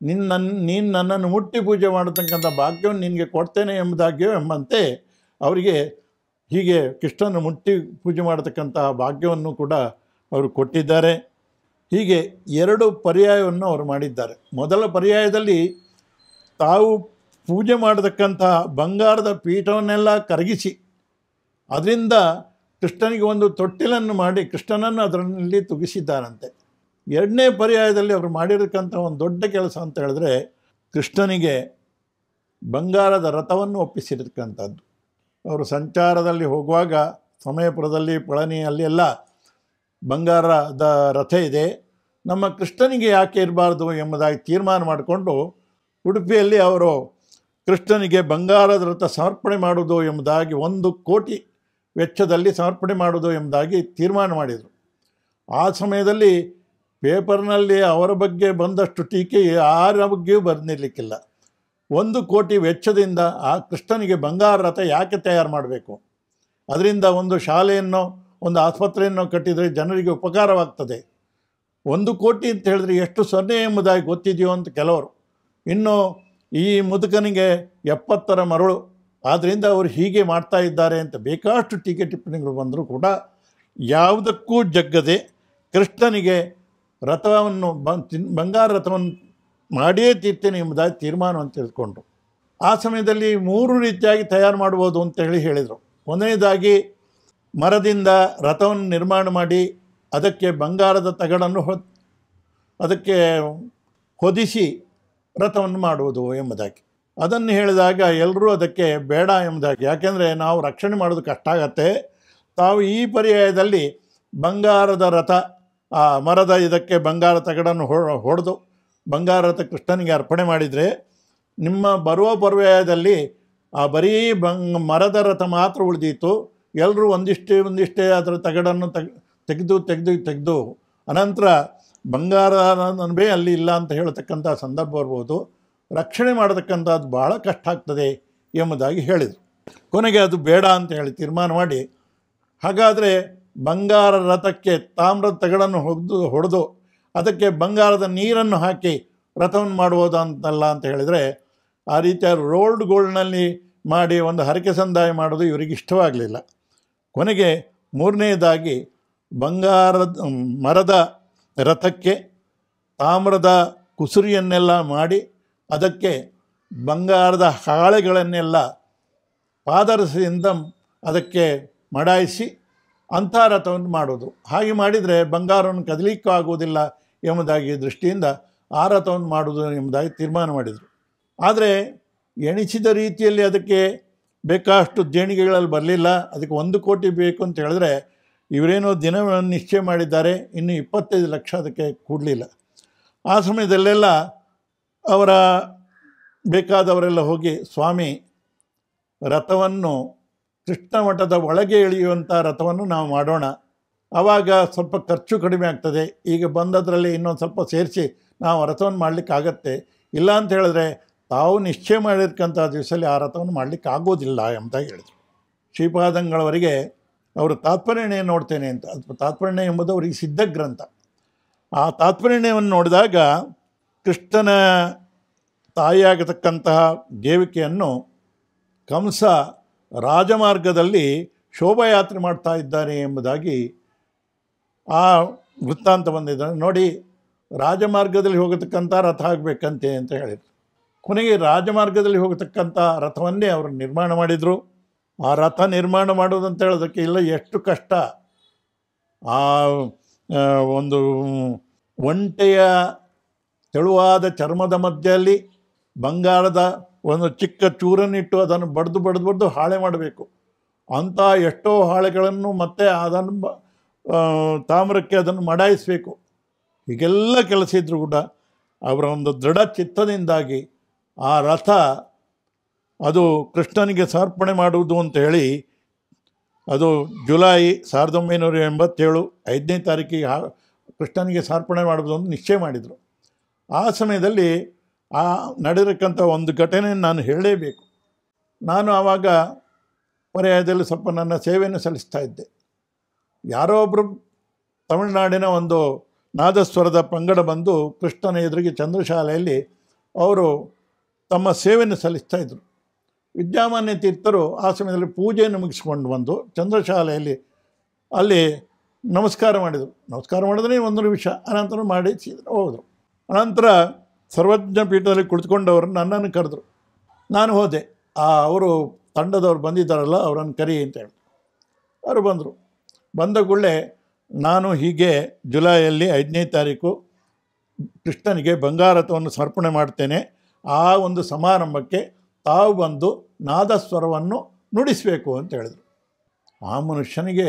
ನೀನು ನನ್ನನ್ನು ಮುಟ್ಟಿ ಪೂಜೆ ಮಾಡತಕ್ಕಂಥ ಭಾಗ್ಯವನ್ನು ನಿನಗೆ ಕೊಡ್ತೇನೆ ಎಂಬಂತೆ ಅವರಿಗೆ ಹೀಗೆ ಕೃಷ್ಣನ ಮುಟ್ಟಿ ಪೂಜೆ ಮಾಡತಕ್ಕಂಥ ಭಾಗ್ಯವನ್ನು ಕೂಡ ಅವರು ಕೊಟ್ಟಿದ್ದಾರೆ. ಹೀಗೆ 2 ಪರ್ಯಾಯವನ್ನು ಅವರು ಮಾಡಿದ್ದಾರೆ. ಮೊದಲ ಪರ್ಯಾಯದಲ್ಲಿ ತಾವು ಪೂಜೆ ಮಾಡತಕ್ಕಂಥ ಬಂಗಾರದ ಪೀಠವನ್ನೆಲ್ಲ ಕರಗಿಸಿ ಅದರಿಂದ ಕೃಷ್ಣನಿಗೆ ಒಂದು ತೊಟ್ಟಿಲನ್ನು ಮಾಡಿ ಕೃಷ್ಣನನ್ನು ಅದರಲ್ಲಿ ತುಗಿಸಿದ್ದಾರಂತೆ. 2ನೇ ಪರ್ಯಾಯದಲ್ಲಿ ಅವರು ಮಾಡಿರತಕ್ಕಂಥ ಒಂದು ದೊಡ್ಡ ಕೆಲಸ ಅಂತ ಹೇಳಿದ್ರೆ, ಕೃಷ್ಣನಿಗೆ ಬಂಗಾರದ ರಥವನ್ನು ಒಪ್ಪಿಸಿರತಕ್ಕಂಥದ್ದು. ಅವರು ಸಂಚಾರದಲ್ಲಿ ಹೋಗುವಾಗ ಸಮಯಪುರದಲ್ಲಿ ಪಳನಿಯಲ್ಲಿ ಎಲ್ಲ ಬಂಗಾರದ ರಥ ಇದೆ, ನಮ್ಮ ಕೃಷ್ಣನಿಗೆ ಯಾಕೆ ಇರಬಾರ್ದು ಎಂಬುದಾಗಿ ತೀರ್ಮಾನ ಮಾಡಿಕೊಂಡು ಉಡುಪಿಯಲ್ಲಿ ಅವರು ಕೃಷ್ಣನಿಗೆ ಬಂಗಾರದ ರಥ ಸಮರ್ಪಣೆ ಮಾಡುವುದು ಎಂಬುದಾಗಿ 1 ಕೋಟಿ ವೆಚ್ಚದಲ್ಲಿ ಸಮರ್ಪಣೆ ಮಾಡುವುದು ಎಂಬುದಾಗಿ ತೀರ್ಮಾನ ಮಾಡಿದರು. ಆ ಸಮಯದಲ್ಲಿ ಪೇಪರ್ನಲ್ಲಿ ಅವರ ಬಗ್ಗೆ ಬಂದಷ್ಟು ಟೀಕೆ ಯಾರ ಬಗ್ಗೆಯೂ ಬಂದಿರಲಿಕ್ಕಿಲ್ಲ. 1 ಕೋಟಿ ವೆಚ್ಚದಿಂದ ಆ ಕೃಷ್ಣನಿಗೆ ಬಂಗಾರ ರಥ ಯಾಕೆ ತಯಾರು ಮಾಡಬೇಕು, ಅದರಿಂದ ಒಂದು ಶಾಲೆಯನ್ನು ಒಂದು ಆಸ್ಪತ್ರೆಯನ್ನು ಕಟ್ಟಿದರೆ ಜನರಿಗೆ ಉಪಕಾರವಾಗ್ತದೆ. 1 ಕೋಟಿ ಅಂತ ಹೇಳಿದ್ರೆ ಎಷ್ಟು ಸೊನ್ನೆ ಎಂಬುದಾಗಿ ಗೊತ್ತಿದೆಯೋ ಅಂತ ಕೆಲವರು. ಇನ್ನು ಈ ಮುದುಕನಿಗೆ 70ರ ಮರಳು, ಆದ್ದರಿಂದ ಅವರು ಹೀಗೆ ಮಾಡ್ತಾ ಇದ್ದಾರೆ ಅಂತ ಬೇಕಾಷ್ಟು ಟೀಕೆ ಟಿಪ್ಪಣಿಗಳು ಬಂದರೂ ಕೂಡ ಯಾವುದಕ್ಕೂ ಜಗ್ಗದೆ ಕೃಷ್ಣನಿಗೆ ರಥವನ್ನು ಬಂಗಾರ ರಥವನ್ನು ಮಾಡಿಯೇ ತೀರ್ತೇನೆ ಎಂಬುದಾಗಿ ತೀರ್ಮಾನವನ್ನು ತೆಗೆದುಕೊಂಡ್ರು. ಆ ಸಮಯದಲ್ಲಿ 3 ರೀತಿಯಾಗಿ ತಯಾರು ಮಾಡ್ಬೋದು ಅಂತೇಳಿ ಹೇಳಿದರು. ಒಂದನೇದಾಗಿ ಮರದಿಂದ ರಥವನ್ನು ನಿರ್ಮಾಣ ಮಾಡಿ ಅದಕ್ಕೆ ಬಂಗಾರದ ತಗಡನ್ನು ಅದಕ್ಕೆ ಹೊದಿಸಿ ರಥವನ್ನು ಮಾಡುವುದು ಎಂಬುದಾಗಿ. ಅದನ್ನು ಹೇಳಿದಾಗ ಎಲ್ಲರೂ ಅದಕ್ಕೆ ಬೇಡ ಎಂಬುದಾಗಿ, ಯಾಕೆಂದರೆ ನಾವು ರಕ್ಷಣೆ ಮಾಡೋದು ಕಷ್ಟ ಆಗತ್ತೆ, ತಾವು ಈ ಪರ್ಯಾಯದಲ್ಲಿ ಬಂಗಾರದ ರಥ ಆ ಮರದ ಇದಕ್ಕೆ ಬಂಗಾರ ತಗಡನ್ನು ಹೊಡೆದು ಬಂಗಾರ ರಥ ಕೃಷ್ಣನಿಗೆ ಅರ್ಪಣೆ ಮಾಡಿದರೆ ನಿಮ್ಮ ಬರುವ ಪರ್ಯಾಯದಲ್ಲಿ ಆ ಬರೀ ಮರದ ರಥ ಮಾತ್ರ ಉಳಿದೀತು, ಎಲ್ಲರೂ ಒಂದಿಷ್ಟೇ ಅದರ ತಗಡನ್ನು ತೆಗೆದು ಅನಂತರ ಬಂಗಾರವೇ ಅಲ್ಲಿ ಇಲ್ಲ ಅಂತ ಹೇಳ್ತಕ್ಕಂಥ ಸಂದರ್ಭ ಬರ್ಬೋದು, ರಕ್ಷಣೆ ಮಾಡತಕ್ಕಂಥದ್ದು ಭಾಳ ಕಷ್ಟ ಆಗ್ತದೆ ಎಂಬುದಾಗಿ ಹೇಳಿದರು. ಕೊನೆಗೆ ಅದು ಬೇಡ ಅಂತ ಹೇಳಿ ತೀರ್ಮಾನ ಮಾಡಿ, ಹಾಗಾದರೆ ಬಂಗಾರ ರಥಕ್ಕೆ ತಾಮ್ರದ ತಗಡನ್ನು ಹೊಡೆದು ಅದಕ್ಕೆ ಬಂಗಾರದ ನೀರನ್ನು ಹಾಕಿ ರಥವನ್ನು ಮಾಡುವುದು ಅಂತಲ್ಲ ಅಂತ ಹೇಳಿದರೆ, ಆ ರೀತಿಯ ರೋಲ್ಡ್ ಗೋಲ್ಡ್ನಲ್ಲಿ ಮಾಡಿ ಒಂದು ಹರಕೆ ಸಂದಾಯ ಮಾಡೋದು ಇವರಿಗೆ ಇಷ್ಟವಾಗಲಿಲ್ಲ. ಕೊನೆಗೆ ಮೂರನೆಯದಾಗಿ ಬಂಗಾರದ ಮರದ ರಥಕ್ಕೆ ತಾಮ್ರದ ಕುಸುರಿಯನ್ನೆಲ್ಲ ಮಾಡಿ ಅದಕ್ಕೆ ಬಂಗಾರದ ಹಾಳೆಗಳನ್ನೆಲ್ಲ ಪಾದರಸದಿಂದ ಅದಕ್ಕೆ ಮಡಾಯಿಸಿ ಅಂಥ ರಥವನ್ನು ಮಾಡೋದು. ಹಾಗೆ ಮಾಡಿದರೆ ಬಂಗಾರವನ್ನು ಕದಲಿಕ್ಕೂ ಆಗುವುದಿಲ್ಲ ಎಂಬುದಾಗಿ ದೃಷ್ಟಿಯಿಂದ ಆ ರಥವನ್ನು ಮಾಡುವುದು ಎಂಬುದಾಗಿ ತೀರ್ಮಾನ ಮಾಡಿದರು. ಆದರೆ ಎಣಿಸಿದ ರೀತಿಯಲ್ಲಿ ಅದಕ್ಕೆ ಬೇಕಾಷ್ಟು ದೇಣಿಗೆಗಳಲ್ಲಿ ಬರಲಿಲ್ಲ. ಅದಕ್ಕೆ 1 ಕೋಟಿ ಬೇಕು ಅಂತ ಹೇಳಿದ್ರೆ ಇವರೇನೋ ದಿನವನ್ನು ನಿಶ್ಚಯ ಮಾಡಿದ್ದಾರೆ, ಇನ್ನು 25 ಲಕ್ಷ ಅದಕ್ಕೆ ಕೂಡಲಿಲ್ಲ. ಆ ಸಮಯದಲ್ಲೆಲ್ಲ ಅವರ ಬೇಕಾದವರೆಲ್ಲ ಹೋಗಿ, ಸ್ವಾಮಿ ರಥವನ್ನು ಕೃಷ್ಣ ಮಠದ ಒಳಗೆ ಇಳಿಯುವಂಥ ರಥವನ್ನು ನಾವು ಮಾಡೋಣ, ಆವಾಗ ಸ್ವಲ್ಪ ಖರ್ಚು ಕಡಿಮೆ ಆಗ್ತದೆ, ಈಗ ಬಂದದ್ರಲ್ಲಿ ಇನ್ನೊಂದು ಸ್ವಲ್ಪ ಸೇರಿಸಿ ನಾವು ರಥವನ್ನು ಮಾಡಲಿಕ್ಕಾಗತ್ತೆ, ಇಲ್ಲ ಅಂತ ಹೇಳಿದ್ರೆ ತಾವು ನಿಶ್ಚಯ ಮಾಡಿರ್ತಕ್ಕಂಥ ದಿವಸದಲ್ಲಿ ಆ ರಥವನ್ನು ಮಾಡಲಿಕ್ಕೆ ಆಗೋದಿಲ್ಲ ಎಂಬುದಾಗಿ ಹೇಳಿದರು. ಶ್ರೀಪಾದಂಗಳವರಿಗೆ ಅವರು ತಾತ್ಪರ್ಯಣೆ ನೋಡ್ತೇನೆ ಅಂತ, ಅದು ತಾತ್ಪರ್ಯಣೆ ಎಂಬುದು ಅವರಿಗೆ ಸಿದ್ಧ ಗ್ರಂಥ. ಆ ತಾತ್ಪರ್ಯಣೆಯನ್ನು ನೋಡಿದಾಗ ಕೃಷ್ಣನ ತಾಯಿಯಾಗತಕ್ಕಂತಹ ದೇವಿಕೆಯನ್ನು ಕಂಸ ರಾಜಮಾರ್ಗದಲ್ಲಿ ಶೋಭಾಯಾತ್ರೆ ಮಾಡ್ತಾ ಇದ್ದಾನೆ ಎಂಬುದಾಗಿ ಆ ವೃತ್ತಾಂತ ಬಂದಿದ್ದಾರೆ. ನೋಡಿ, ರಾಜಮಾರ್ಗದಲ್ಲಿ ಹೋಗತಕ್ಕಂಥ ರಥ ಆಗಬೇಕಂತೆ ಅಂತ ಹೇಳಿದರು. ಕೊನೆಗೆ ರಾಜಮಾರ್ಗದಲ್ಲಿ ಹೋಗತಕ್ಕಂಥ ರಥವನ್ನೇ ಅವರು ನಿರ್ಮಾಣ ಮಾಡಿದರು. ಆ ರಥ ನಿರ್ಮಾಣ ಮಾಡೋದಂತ ಹೇಳೋದಕ್ಕೆ ಇಲ್ಲ, ಎಷ್ಟು ಕಷ್ಟ. ಆ ಒಂದು ಒಂಟೆಯ ತೆಳುವಾದ ಚರ್ಮದ ಮಧ್ಯದಲ್ಲಿ ಬಂಗಾರದ ಒಂದು ಚಿಕ್ಕ ಚೂರನ್ನಿಟ್ಟು ಅದನ್ನು ಬಡ್ದು ಹಾಳೆ ಮಾಡಬೇಕು. ಅಂಥ ಎಷ್ಟೋ ಹಾಳೆಗಳನ್ನು ಮತ್ತೆ ಅದನ್ನು ತಾಮ್ರಕ್ಕೆ ಅದನ್ನು ಮಡಾಯಿಸಬೇಕು. ಹೀಗೆಲ್ಲ ಕೆಲಸ ಇದ್ದರೂ ಕೂಡ ಅವರ ಒಂದು ದೃಢ ಚಿತ್ತದಿಂದಾಗಿ ಆ ರಥ ಅದು ಕೃಷ್ಣನಿಗೆ ಸಮರ್ಪಣೆ ಮಾಡುವುದು ಅಂತ ಹೇಳಿ, ಅದು ಜುಲೈ 1987 5ನೇ ತಾರೀಕಿಗೆ ಕೃಷ್ಣನಿಗೆ ಸಮರ್ಪಣೆ ಮಾಡುವುದು ಅಂತ ನಿಶ್ಚಯ ಮಾಡಿದರು. ಆ ಸಮಯದಲ್ಲಿ ಆ ನಡೆದಿರಕ್ಕಂಥ ಒಂದು ಘಟನೆಯನ್ನು ನಾನು ಹೇಳಲೇಬೇಕು. ನಾನು ಆವಾಗ ಪರ್ಯಾಯದಲ್ಲಿ ಸ್ವಲ್ಪ ನನ್ನ ಸೇವೆಯನ್ನು ಸಲ್ಲಿಸ್ತಾ ಇದ್ದೆ. ಯಾರೋ ಒಬ್ಬರು ತಮಿಳುನಾಡಿನ ಒಂದು ನಾದಸ್ವರದ ಪಂಗಡ ಬಂದು ಕೃಷ್ಣನ ಎದುರಿಗೆ ಚಂದ್ರಶಾಲೆಯಲ್ಲಿ ಅವರು ತಮ್ಮ ಸೇವೆಯನ್ನು ಸಲ್ಲಿಸ್ತಾ ಇದ್ದರು. ವಿದ್ಯಾಮಾನ್ಯ ತೀರ್ಥರು ಆ ಸಮಯದಲ್ಲಿ ಪೂಜೆಯನ್ನು ಮುಗಿಸ್ಕೊಂಡು ಬಂದು ಚಂದ್ರಶಾಲೆಯಲ್ಲಿ ಅಲ್ಲಿ ನಮಸ್ಕಾರ ಮಾಡಿದರು. ನಮಸ್ಕಾರ ಮಾಡಿದ್ರೆ 1 ನಿಮಿಷ ಅನಂತರ ಮಾಡಿ ಹೋದರು. ಅನಂತರ ಸರ್ವಜ್ಞ ಪೀಠದಲ್ಲಿ ಕುಳಿತುಕೊಂಡವರು ನನ್ನನ್ನು ಕರೆದರು. ನಾನು ಹೋದೆ. ಅವರು ತಂಡದವ್ರು ಬಂದಿದ್ದಾರಲ್ಲ ಅವರನ್ನು ಕರಿ ಅಂತ ಹೇಳಿ ಅವರು ಬಂದರು. ಬಂದ ಕೂಡಲೇ ನಾನು ಹೀಗೆ ಜುಲೈಯಲ್ಲಿ 5ನೇ ತಾರೀಕು ಕೃಷ್ಣನಿಗೆ ಬಂಗಾರಥವನ್ನು ಸಮರ್ಪಣೆ ಮಾಡ್ತೇನೆ, ಆ ಒಂದು ಸಮಾರಂಭಕ್ಕೆ ತಾವು ಬಂದು ನಾದಸ್ವರವನ್ನು ನುಡಿಸಬೇಕು ಅಂತ ಹೇಳಿದರು. ಆ ಮನುಷ್ಯನಿಗೆ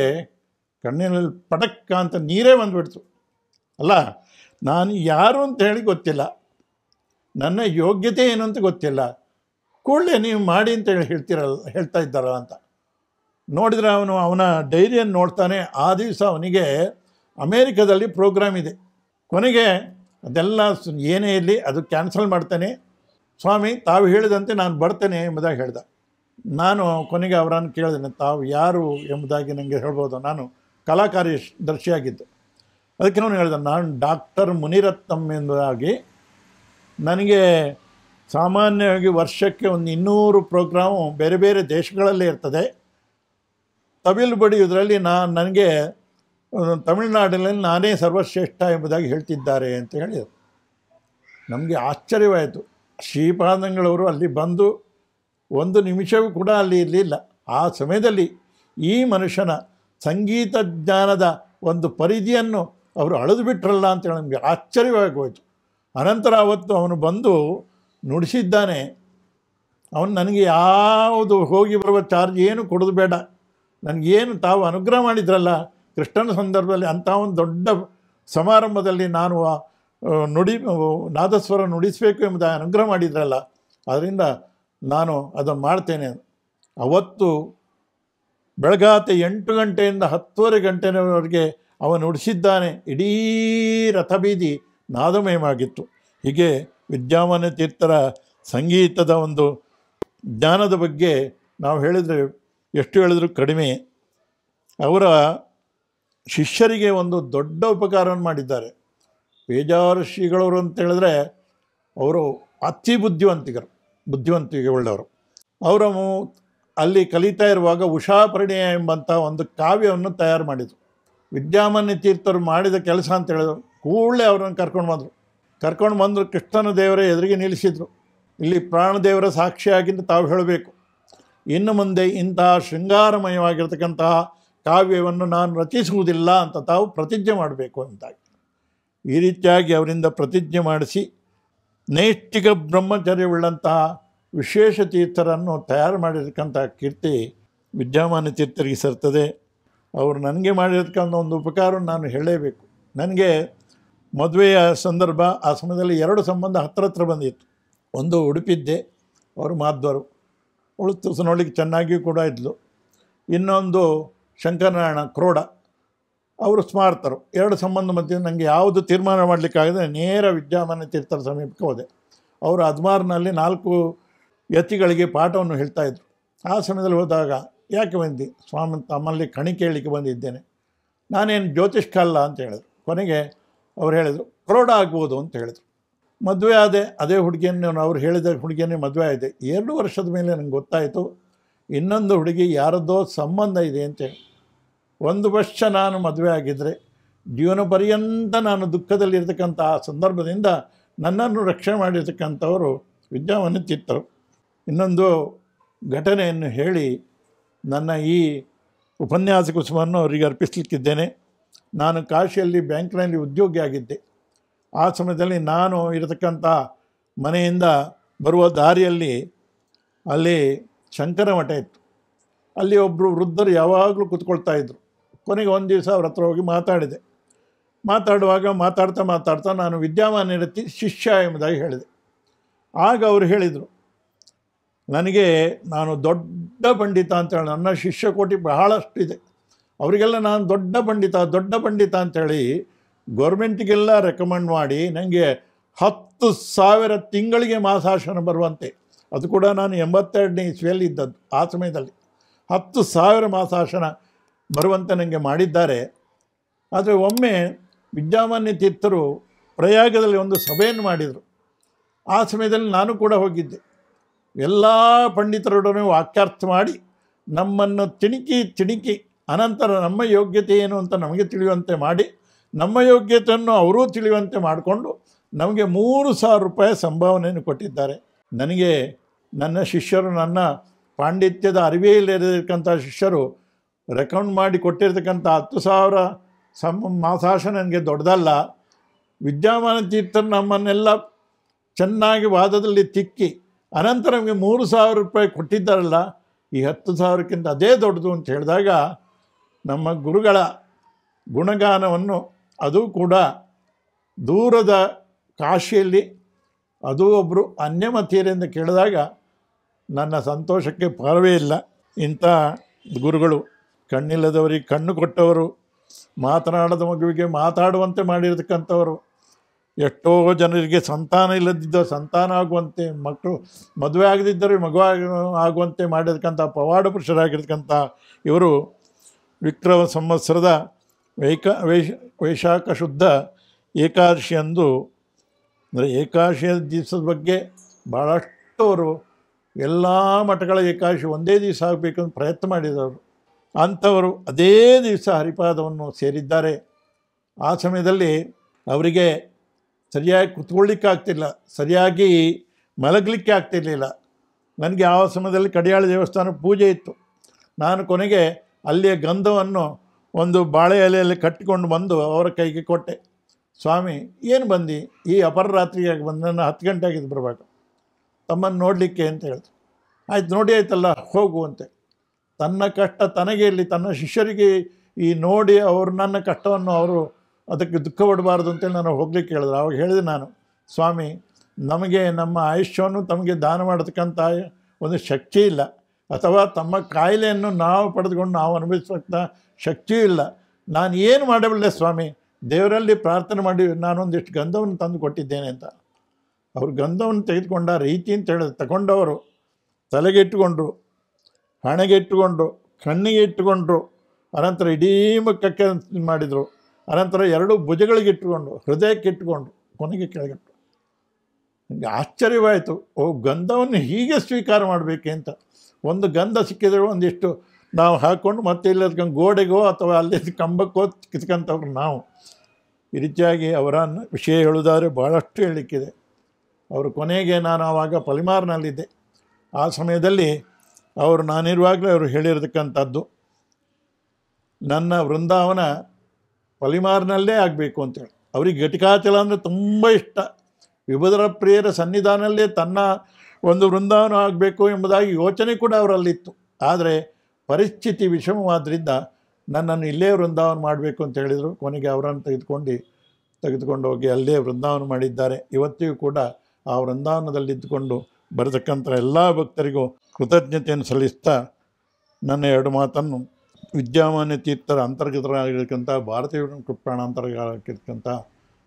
ಕಣ್ಣಿನಲ್ಲಿ ಪಟಕ್ಕ ಅಂತ ನೀರೇ ಬಂದುಬಿಡ್ತು. ಅಲ್ಲ, ನಾನು ಯಾರು ಅಂತ ಹೇಳಿ ಗೊತ್ತಿಲ್ಲ, ನನ್ನ ಯೋಗ್ಯತೆ ಏನು ಅಂತ ಗೊತ್ತಿಲ್ಲ, ಕೂಡಲೇ ನೀವು ಮಾಡಿ ಅಂತೇಳಿ ಹೇಳ್ತಾ ಇದ್ದಾರಲ್ಲ ಅಂತ ನೋಡಿದರೆ ಅವನ ಡೈರಿಯನ್ನು ನೋಡ್ತಾನೆ. ಆ ದಿವಸ ಅವನಿಗೆ ಅಮೇರಿಕಾದಲ್ಲಿ ಪ್ರೋಗ್ರಾಮ್ ಇದೆ. ಕೊನೆಗೆ ಅದೆಲ್ಲ ಏನೇ ಇರಲಿ ಅದು ಕ್ಯಾನ್ಸಲ್ ಮಾಡ್ತಾನೆ, ಸ್ವಾಮಿ ತಾವು ಹೇಳಿದಂತೆ ನಾನು ಬರ್ತೇನೆ ಎಂಬುದಾಗಿ ಹೇಳ್ದ. ನಾನು ಕೊನೆಗೆ ಅವರನ್ನು ಕೇಳಿದ್ದೇನೆ, ತಾವು ಯಾರು ಎಂಬುದಾಗಿ ನನಗೆ ಹೇಳ್ಬೋದು. ನಾನು ಕಲಾಕಾರ್ಯದರ್ಶಿಯಾಗಿದ್ದು. ಅದಕ್ಕೆ ಅವನು ಹೇಳಿದ, ನಾನು ಡಾಕ್ಟರ್ ಮುನಿರತ್ನಂ ಎಂಬುದಾಗಿ. ನನಗೆ ಸಾಮಾನ್ಯವಾಗಿ ವರ್ಷಕ್ಕೆ ಒಂದು 200 ಪ್ರೋಗ್ರಾಮು ಬೇರೆ ಬೇರೆ ದೇಶಗಳಲ್ಲೇ ಇರ್ತದೆ. ತಮಿಳು ಬಡಿಯುವುದರಲ್ಲಿ ನನಗೆ ತಮಿಳುನಾಡಿನಲ್ಲಿ ನಾನೇ ಸರ್ವಶ್ರೇಷ್ಠ ಎಂಬುದಾಗಿ ಹೇಳ್ತಿದ್ದಾರೆ ಅಂತ ಹೇಳಿದರು. ನಮಗೆ ಆಶ್ಚರ್ಯವಾಯಿತು. ಶ್ರೀಪಾದಂಗಳವರು ಅಲ್ಲಿ ಬಂದು 1 ನಿಮಿಷವೂ ಕೂಡ ಅಲ್ಲಿ ಇರಲಿಲ್ಲ. ಆ ಸಮಯದಲ್ಲಿ ಈ ಮನುಷ್ಯನ ಸಂಗೀತ ಜ್ಞಾನದ ಒಂದು ಪರಿಧಿಯನ್ನು ಅವರು ಅಳೆದು ಬಿಟ್ರಲ್ಲ ಅಂತೇಳಿ ನಮಗೆ ಆಶ್ಚರ್ಯವಾಗಿ ಹೋಯಿತು. ಅನಂತರ ಅವತ್ತು ಅವನು ಬಂದು ನುಡಿಸಿದ್ದಾನೆ. ಅವನು ನನಗೆ ಯಾವುದು ಹೋಗಿ ಬರುವ ಚಾರ್ಜ್ ಏನು ಕೊಡೋದು ಬೇಡ, ನನಗೇನು ತಾವು ಅನುಗ್ರಹ ಮಾಡಿದ್ರಲ್ಲ ಕೃಷ್ಣನ ಸಂದರ್ಭದಲ್ಲಿ, ಅಂಥ ಒಂದು ದೊಡ್ಡ ಸಮಾರಂಭದಲ್ಲಿ ನಾನು ನಾದಸ್ವರ ನುಡಿಸಬೇಕು ಎಂಬುದಾಗಿ ಅನುಗ್ರಹ ಮಾಡಿದ್ರಲ್ಲ, ಅದರಿಂದ ನಾನು ಅದನ್ನು ಮಾಡ್ತೇನೆ. ಅವತ್ತು ಬೆಳಗಾತೆ 8 ಗಂಟೆಯಿಂದ 10:30 ಗಂಟೆಯವರೆಗೆ ಅವನು ನುಡಿಸಿದ್ದಾನೆ. ಇಡೀ ರಥಬೀದಿ ನಾದಮಯವಾಗಿತ್ತು. ಹೀಗೆ ವಿದ್ಯಾಮಾನ್ಯ ತೀರ್ಥರ ಸಂಗೀತದ ಒಂದು ಜ್ಞಾನದ ಬಗ್ಗೆ ನಾವು ಹೇಳಿದರೆ ಎಷ್ಟು ಹೇಳಿದರೂ ಕಡಿಮೆ. ಅವರ ಶಿಷ್ಯರಿಗೆ ಒಂದು ದೊಡ್ಡ ಉಪಕಾರವನ್ನು ಮಾಡಿದ್ದಾರೆ. ಪೇಜಾವರ ಶ್ರೀಗಳವರು ಅಂತ ಹೇಳಿದ್ರೆ ಅವರು ಅತಿ ಬುದ್ಧಿವಂತಿಕೆ ಉಳ್ಳವರು. ಅವರು ಅಲ್ಲಿ ಕಲಿತಾ ಇರುವಾಗ ಉಷಾಪರಿಣಯ ಎಂಬಂಥ ಒಂದು ಕಾವ್ಯವನ್ನು ತಯಾರು ಮಾಡಿದರು. ವಿದ್ಯಾಮಾನ್ಯ ತೀರ್ಥರು ಮಾಡಿದ ಕೆಲಸ ಅಂತ ಹೇಳಿದ್ರು. ಕೂಡಲೇ ಅವರನ್ನು ಕರ್ಕೊಂಡು ಬಂದರು ಕೃಷ್ಣನ ದೇವರ ಎದುರಿಗೆ ನಿಲ್ಲಿಸಿದರು. ಇಲ್ಲಿ ಪ್ರಾಣದೇವರ ಸಾಕ್ಷಿಯಾಗಿಂದ ತಾವು ಹೇಳಬೇಕು, ಇನ್ನು ಮುಂದೆ ಇಂತಹ ಶೃಂಗಾರಮಯವಾಗಿರ್ತಕ್ಕಂತಹ ಕಾವ್ಯವನ್ನು ನಾನು ರಚಿಸುವುದಿಲ್ಲ ಅಂತ ತಾವು ಪ್ರತಿಜ್ಞೆ ಮಾಡಬೇಕು ಅಂತಾಗಿ. ಈ ರೀತಿಯಾಗಿ ಅವರಿಂದ ಪ್ರತಿಜ್ಞೆ ಮಾಡಿಸಿ ನೈಷ್ಠಿಕ ಬ್ರಹ್ಮಚರ್ಯವುಳ್ಳಂತಹ ವಿಶೇಷ ತೀರ್ಥರನ್ನು ತಯಾರು ಮಾಡಿರ್ತಕ್ಕಂಥ ಕೀರ್ತಿ ವಿದ್ಯಾಮಾನ್ಯ ತೀರ್ಥರಿಗೆ ಸೇರ್ತದೆ. ಅವರು ನನಗೆ ಮಾಡಿರ್ತಕ್ಕಂಥ ಒಂದು ಉಪಕಾರವನ್ನು ನಾನು ಹೇಳಲೇಬೇಕು. ನನಗೆ ಮದುವೆಯ ಸಂದರ್ಭ, ಆ ಸಮಯದಲ್ಲಿ 2 ಸಂಬಂಧ ಹತ್ರ ಬಂದಿತ್ತು. ಒಂದು ಉಡುಪಿದ್ದೆ, ಅವರು ಮಾಧ್ವರು, ಅವಳು ತುಸು ನೋಡಲಿಕ್ಕೆ ಚೆನ್ನಾಗಿಯೂ ಕೂಡ ಇದ್ಲು. ಇನ್ನೊಂದು ಶಂಕರನಾರಾಯಣ ಕ್ರೋಡ, ಅವರು ಸ್ಮಾರ್ತರು. 2 ಸಂಬಂಧ ಮಧ್ಯೆ ನನಗೆ ಯಾವುದು ತೀರ್ಮಾನ ಮಾಡಲಿಕ್ಕಾಗದೆ ನೇರ ವಿದ್ಯಾಮಾನ್ಯ ತೀರ್ಥರ ಸಮೀಪಕ್ಕೆ ಹೋದೆ. ಅವರು ಅದ್ಮಾರ್ನಲ್ಲಿ 4 ಯತಿಗಳಿಗೆ ಪಾಠವನ್ನು ಹೇಳ್ತಾಯಿದ್ರು. ಆ ಸಮಯದಲ್ಲಿ ಹೋದಾಗ, ಯಾಕೆ ಬಂದು ಸ್ವಾಮಿ ತಮ್ಮಲ್ಲಿ ಕಣಿ ಕೇಳಲಿಕ್ಕೆ ಬಂದಿದ್ದೇನೆ, ನಾನೇನು ಜ್ಯೋತಿಷ್ಕ ಅಲ್ಲ ಅಂತ ಹೇಳಿದ್ರು. ಕೊನೆಗೆ ಅವ್ರು ಹೇಳಿದರು ಕ್ರೋಡ ಆಗ್ಬೋದು ಅಂತ ಹೇಳಿದರು. ಮದುವೆ ಆದೆ, ಅದೇ ಹುಡುಗಿಯನ್ನು, ಅವ್ರು ಹೇಳಿದ ಹುಡುಗಿಯನ್ನೇ ಮದುವೆ ಆಗಿದೆ. 2 ವರ್ಷದ ಮೇಲೆ ನನಗೆ ಗೊತ್ತಾಯಿತು ಇನ್ನೊಂದು ಹುಡುಗಿ ಯಾರದ್ದೋ ಸಂಬಂಧ ಇದೆ ಅಂತೇಳಿ. 1 ವರ್ಷ ನಾನು ಮದುವೆ ಆಗಿದ್ದರೆ ಜೀವನ ಪರ್ಯಂತ ನಾನು ದುಃಖದಲ್ಲಿರ್ತಕ್ಕಂಥ ಆ ಸಂದರ್ಭದಿಂದ ನನ್ನನ್ನು ರಕ್ಷಣೆ ಮಾಡಿರ್ತಕ್ಕಂಥವರು ವಿದ್ಯಾಮಾನ್ಯ ತೀರ್ಥರು. ಇನ್ನೊಂದು ಘಟನೆಯನ್ನು ಹೇಳಿ ನನ್ನ ಈ ಉಪನ್ಯಾಸ ಕುಸುಮವನ್ನು ಅವರಿಗೆ ಅರ್ಪಿಸಲಿಕ್ಕಿದ್ದೇನೆ. ನಾನು ಕಾಶಿಯಲ್ಲಿ ಬ್ಯಾಂಕ್ನಲ್ಲಿ ಉದ್ಯೋಗಿ ಆಗಿದ್ದೆ. ಆ ಸಮಯದಲ್ಲಿ ನಾನು ಇರತಕ್ಕಂಥ ಮನೆಯಿಂದ ಬರುವ ದಾರಿಯಲ್ಲಿ ಅಲ್ಲಿ ಶಂಕರ ಮಠ ಇತ್ತು. ಅಲ್ಲಿ ಒಬ್ಬರು ವೃದ್ಧರು ಯಾವಾಗಲೂ ಕೂತ್ಕೊಳ್ತಾ ಇದ್ದರು. ಕೊನೆಗೆ ಒಂದು ದಿವಸ ಅವ್ರ ಹತ್ರ ಹೋಗಿ ಮಾತಾಡಿದೆ. ಮಾತಾಡ್ತಾ ನಾನು ವಿದ್ಯಾಮಾನ್ಯರ ಶಿಷ್ಯ ಎಂಬುದಾಗಿ ಹೇಳಿದೆ. ಆಗ ಅವರು ಹೇಳಿದರು, ನಾನು ದೊಡ್ಡ ಪಂಡಿತ ಅಂತೇಳಿ, ನನ್ನ ಶಿಷ್ಯಕೋಟಿ ಬಹಳಷ್ಟಿದೆ, ಅವರಿಗೆಲ್ಲ ನಾನು ದೊಡ್ಡ ಪಂಡಿತ ಅಂಥೇಳಿ ಗೌರ್ಮೆಂಟಿಗೆಲ್ಲ ರೆಕಮೆಂಡ್ ಮಾಡಿ ನನಗೆ 10,000 ತಿಂಗಳಿಗೆ ಮಾಸಾಶನ ಬರುವಂತೆ, ಅದು ಕೂಡ ನಾನು 82ನೇ ಇಸ್ವಿಯಲ್ಲಿ ಇದ್ದದ್ದು. ಆ ಸಮಯದಲ್ಲಿ 10,000 ಮಾಸಾಶನ ಬರುವಂತೆ ನನಗೆ ಮಾಡಿದ್ದಾರೆ. ಆದರೆ ಒಮ್ಮೆ ವಿದ್ಯಾಮಾನ್ಯ ತೀರ್ಥರು ಪ್ರಯಾಗದಲ್ಲಿ ಒಂದು ಸಭೆಯನ್ನು ಮಾಡಿದರು. ಆ ಸಮಯದಲ್ಲಿ ನಾನು ಕೂಡ ಹೋಗಿದ್ದೆ. ಎಲ್ಲ ಪಂಡಿತರೊಡನೆ ವಾಕ್ಯಾರ್ಥ ಮಾಡಿ ನಮ್ಮನ್ನು ತಿಣಿಕಿ ಅನಂತರ ನಮ್ಮ ಯೋಗ್ಯತೆ ಏನು ಅಂತ ನಮಗೆ ತಿಳಿಯುವಂತೆ ಮಾಡಿ, ನಮ್ಮ ಯೋಗ್ಯತೆಯನ್ನು ಅವರೂ ತಿಳಿಯುವಂತೆ ಮಾಡಿಕೊಂಡು ನಮಗೆ 3,000 ರೂಪಾಯಿ ಸಂಭಾವನೆಯನ್ನು ಕೊಟ್ಟಿದ್ದಾರೆ. ನನಗೆ ನನ್ನ ಶಿಷ್ಯರು, ನನ್ನ ಪಾಂಡಿತ್ಯದ ಅರಿವೇ ಇಲ್ಲದಿರತಕ್ಕಂಥ ಶಿಷ್ಯರು ರೆಕಮೆಂಡ್ ಮಾಡಿ ಕೊಟ್ಟಿರ್ತಕ್ಕಂಥ 10,000 ಮಾಸಾಶನ ನನಗೆ ದೊಡ್ಡದಲ್ಲ. ವಿದ್ಯಾಮಾನ್ಯ ತೀರ್ಥರು ನಮ್ಮನ್ನೆಲ್ಲ ಚೆನ್ನಾಗಿ ವಾದದಲ್ಲಿ ತಿಕ್ಕಿ ಅನಂತರ ನಮಗೆ 3,000 ರೂಪಾಯಿ ಕೊಟ್ಟಿದ್ದಾರಲ್ಲ, ಈ 10,000ಕ್ಕಿಂತ ಅದೇ ದೊಡ್ಡದು ಅಂತ ಹೇಳಿದಾಗ ನಮ್ಮ ಗುರುಗಳ ಗುಣಗಾನವನ್ನು, ಅದು ಕೂಡ ದೂರದ ಕಾಶಿಯಲ್ಲಿ, ಅದು ಒಬ್ಬರು ಅನ್ಯಮತೀಯರಿಂದ ಕೇಳಿದಾಗ ನನ್ನ ಸಂತೋಷಕ್ಕೆ ಪಾರವೇ ಇಲ್ಲ. ಇಂಥ ಗುರುಗಳು, ಕಣ್ಣಿಲ್ಲದವರಿಗೆ ಕಣ್ಣು ಕೊಟ್ಟವರು, ಮಾತನಾಡದ ಮಗುವಿಗೆ ಮಾತಾಡುವಂತೆ ಮಾಡಿರ್ತಕ್ಕಂಥವರು, ಎಷ್ಟೋ ಜನರಿಗೆ ಸಂತಾನ ಇಲ್ಲದಿದ್ದ ಸಂತಾನ ಆಗುವಂತೆ, ಮಕ್ಕಳು ಮದುವೆ ಆಗದಿದ್ದರೆ ಮಗು ಆಗುವಂತೆ ಮಾಡಿರ್ತಕ್ಕಂಥ ಪವಾಡ ಪುರುಷರಾಗಿರ್ತಕ್ಕಂಥ ಇವರು ವಿಕ್ರಮ ಸಂವತ್ಸರದ ವೈಶಾಖ ಶುದ್ಧ ಏಕಾದಶಿ ಅಂದು, ಅಂದರೆ ಏಕಾದಶಿಯ ದಿವಸದ ಬಗ್ಗೆ ಭಾಳಷ್ಟು ಅವರು ಎಲ್ಲ ಮಠಗಳ ಏಕಾದಶಿ ಒಂದೇ ದಿವಸ ಆಗಬೇಕಂತ ಪ್ರಯತ್ನ ಮಾಡಿದವರು. ಅಂಥವರು ಅದೇ ದಿವಸ ಹರಿಪಾದವನ್ನು ಸೇರಿದ್ದಾರೆ. ಆ ಸಮಯದಲ್ಲಿ ಅವರಿಗೆ ಸರಿಯಾಗಿ ಕುತ್ಕೊಳ್ಳಿಕ್ಕಾಗ್ತಿಲ್ಲ, ಸರಿಯಾಗಿ ಮಲಗಲಿಕ್ಕೆ ಆಗ್ತಿರಲಿಲ್ಲ. ನನಗೆ ಆ ಸಮಯದಲ್ಲಿ ಕಡಿಯಾಳ ದೇವಸ್ಥಾನ ಪೂಜೆ ಇತ್ತು. ನಾನು ಕೊನೆಗೆ ಅಲ್ಲಿಯ ಗಂಧವನ್ನು ಒಂದು ಬಾಳೆ ಎಲೆಯಲ್ಲಿ ಕಟ್ಟಿಕೊಂಡು ಬಂದು ಅವರ ಕೈಗೆ ಕೊಟ್ಟೆ. ಸ್ವಾಮಿ, ಏನು ಬಂದು ಈ ಅಪರರಾತ್ರಿಯಾಗಿ ಬಂದು, ನನ್ನ 10 ಗಂಟೆ ಆಗಿದ್ದು ಬರಬೇಕು ತಮ್ಮನ್ನು ನೋಡಲಿಕ್ಕೆ ಅಂತ ಹೇಳಿದ್ರು. ಆಯ್ತು, ನೋಡಿ ಆಯ್ತಲ್ಲ, ಹೋಗುವಂತೆ. ತನ್ನ ಕಷ್ಟ ತನಗೆ ಇರಲಿ, ತನ್ನ ಶಿಷ್ಯರಿಗೆ ಈ ನೋಡಿ ಅವರು ನನ್ನ ಕಷ್ಟವನ್ನು ಅವರು ಅದಕ್ಕೆ ದುಃಖ ಪಡಬಾರ್ದು ಅಂತೇಳಿ ನಾನು ಹೋಗ್ಲಿಕ್ಕೆ ಹೇಳಿದ್ರು. ಅವಾಗ ಹೇಳಿದೆ ನಾನು, ಸ್ವಾಮಿ, ನಮಗೆ ನಮ್ಮ ಆಯುಷ್ಯವನ್ನು ತಮಗೆ ದಾನ ಮಾಡತಕ್ಕಂಥ ಒಂದು ಶಕ್ತಿ ಇಲ್ಲ, ಅಥವಾ ತಮ್ಮ ಕಾಯಿಲೆಯನ್ನು ನಾವು ಪಡೆದುಕೊಂಡು ನಾವು ಅನುಭವಿಸತಕ್ಕ ಶಕ್ತಿಯೂ ಇಲ್ಲ. ನಾನು ಏನು ಮಾಡಬಲ್ಲೆ ಸ್ವಾಮಿ, ದೇವರಲ್ಲಿ ಪ್ರಾರ್ಥನೆ ಮಾಡಿ ನಾನೊಂದಿಷ್ಟು ಗಂಧವನ್ನು ತಂದು ಕೊಟ್ಟಿದ್ದೇನೆ ಅಂತ. ಅವರು ಗಂಧವನ್ನು ತೆಗೆದುಕೊಂಡ ರೀತಿ ಅಂತ ಹೇಳಿದ್ರು. ತಗೊಂಡವರು ತಲೆಗೆ ಇಟ್ಟುಕೊಂಡ್ರು, ಹಣೆಗೆ ಇಟ್ಟುಕೊಂಡ್ರು, ಕಣ್ಣಿಗೆ ಇಟ್ಟುಕೊಂಡ್ರು, ಅನಂತರ ಇಡೀ ಮುಖಕ್ಕೆ ಮಾಡಿದರು. ಅನಂತರ ಎರಡು ಭುಜಗಳಿಗೆ ಇಟ್ಟುಕೊಂಡು ಹೃದಯಕ್ಕೆ ಇಟ್ಟುಕೊಂಡು ಕೊನೆಗೆ ಕೆಳಗಿಟ್ಟು. ನನಗೆ ಆಶ್ಚರ್ಯವಾಯಿತು, ಓ ಗಂಧವನ್ನು ಹೀಗೆ ಸ್ವೀಕಾರ ಮಾಡಬೇಕೆ ಅಂತ. ಒಂದು ಗಂಧ ಸಿಕ್ಕಿದ್ರೆ ಒಂದಿಷ್ಟು ನಾವು ಹಾಕ್ಕೊಂಡು ಮತ್ತೆ ಇಲ್ಲ ಗೋಡೆಗೋ ಅಥವಾ ಅಲ್ಲಿ ಕಂಬಕ್ಕೋ ಕಿತ್ಕೊಂತವ್ರು ನಾವು. ಈ ರೀತಿಯಾಗಿ ಅವರ ವಿಷಯ ಹೇಳೋದಾದರೆ ಭಾಳಷ್ಟು ಹೇಳಲಿಕ್ಕಿದೆ. ಅವರು ಕೊನೆಗೆ ನಾನು ಆವಾಗ ಪಲಿಮಾರ್ನಲ್ಲಿದ್ದೆ. ಆ ಸಮಯದಲ್ಲಿ ನಾನಿರುವಾಗಲೇ ಅವರು ಹೇಳಿರತಕ್ಕಂಥದ್ದು, ನನ್ನ ವೃಂದಾವನ ಪಲಿಮಾರ್ನಲ್ಲೇ ಆಗಬೇಕು ಅಂತೇಳಿ. ಅವ್ರಿಗೆ ಘಟಿಕಾಚಲ ಅಂದರೆ ತುಂಬ ಇಷ್ಟ. ವಿಭುಧರ ಪ್ರಿಯರ ಸನ್ನಿಧಾನಲ್ಲೇ ತನ್ನ ಒಂದು ವೃಂದಾವನ ಆಗಬೇಕು ಎಂಬುದಾಗಿ ಯೋಚನೆ ಕೂಡ ಅವರಲ್ಲಿತ್ತು. ಆದರೆ ಪರಿಸ್ಥಿತಿ ವಿಷಮವಾದ್ದರಿಂದ ನನ್ನನ್ನು ಇಲ್ಲೇ ವೃಂದಾವನ ಮಾಡಬೇಕು ಅಂತ ಹೇಳಿದರು. ಕೊನೆಗೆ ಅವರನ್ನು ತೆಗೆದುಕೊಂಡು ಹೋಗಿ ಅಲ್ಲೇ ವೃಂದಾವನ ಮಾಡಿದ್ದಾರೆ. ಇವತ್ತಿಗೂ ಕೂಡ ಆ ವೃಂದಾವನದಲ್ಲಿದ್ದುಕೊಂಡು ಬರತಕ್ಕಂಥ ಎಲ್ಲ ಭಕ್ತರಿಗೂ ಕೃತಜ್ಞತೆಯನ್ನು ಸಲ್ಲಿಸ್ತಾ ನನ್ನ ಎರಡು ಮಾತನ್ನು ವಿದ್ಯಾಮಾನ್ಯ ತೀರ್ಥರ ಅಂತರ್ಗತರಾಗಿರ್ತಕ್ಕಂಥ ಭಾರತೀಯ ಕೃಪಾಣಾಂತರ್ಗಾರಕ್ಕಿರ್ತಕ್ಕಂಥ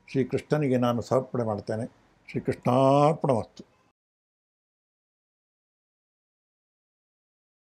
ಶ್ರೀಕೃಷ್ಣನಿಗೆ ನಾನು ಸಮರ್ಪಣೆ ಮಾಡ್ತೇನೆ. ಶ್ರೀಕೃಷ್ಣಾರ್ಪಣಮಸ್ತು.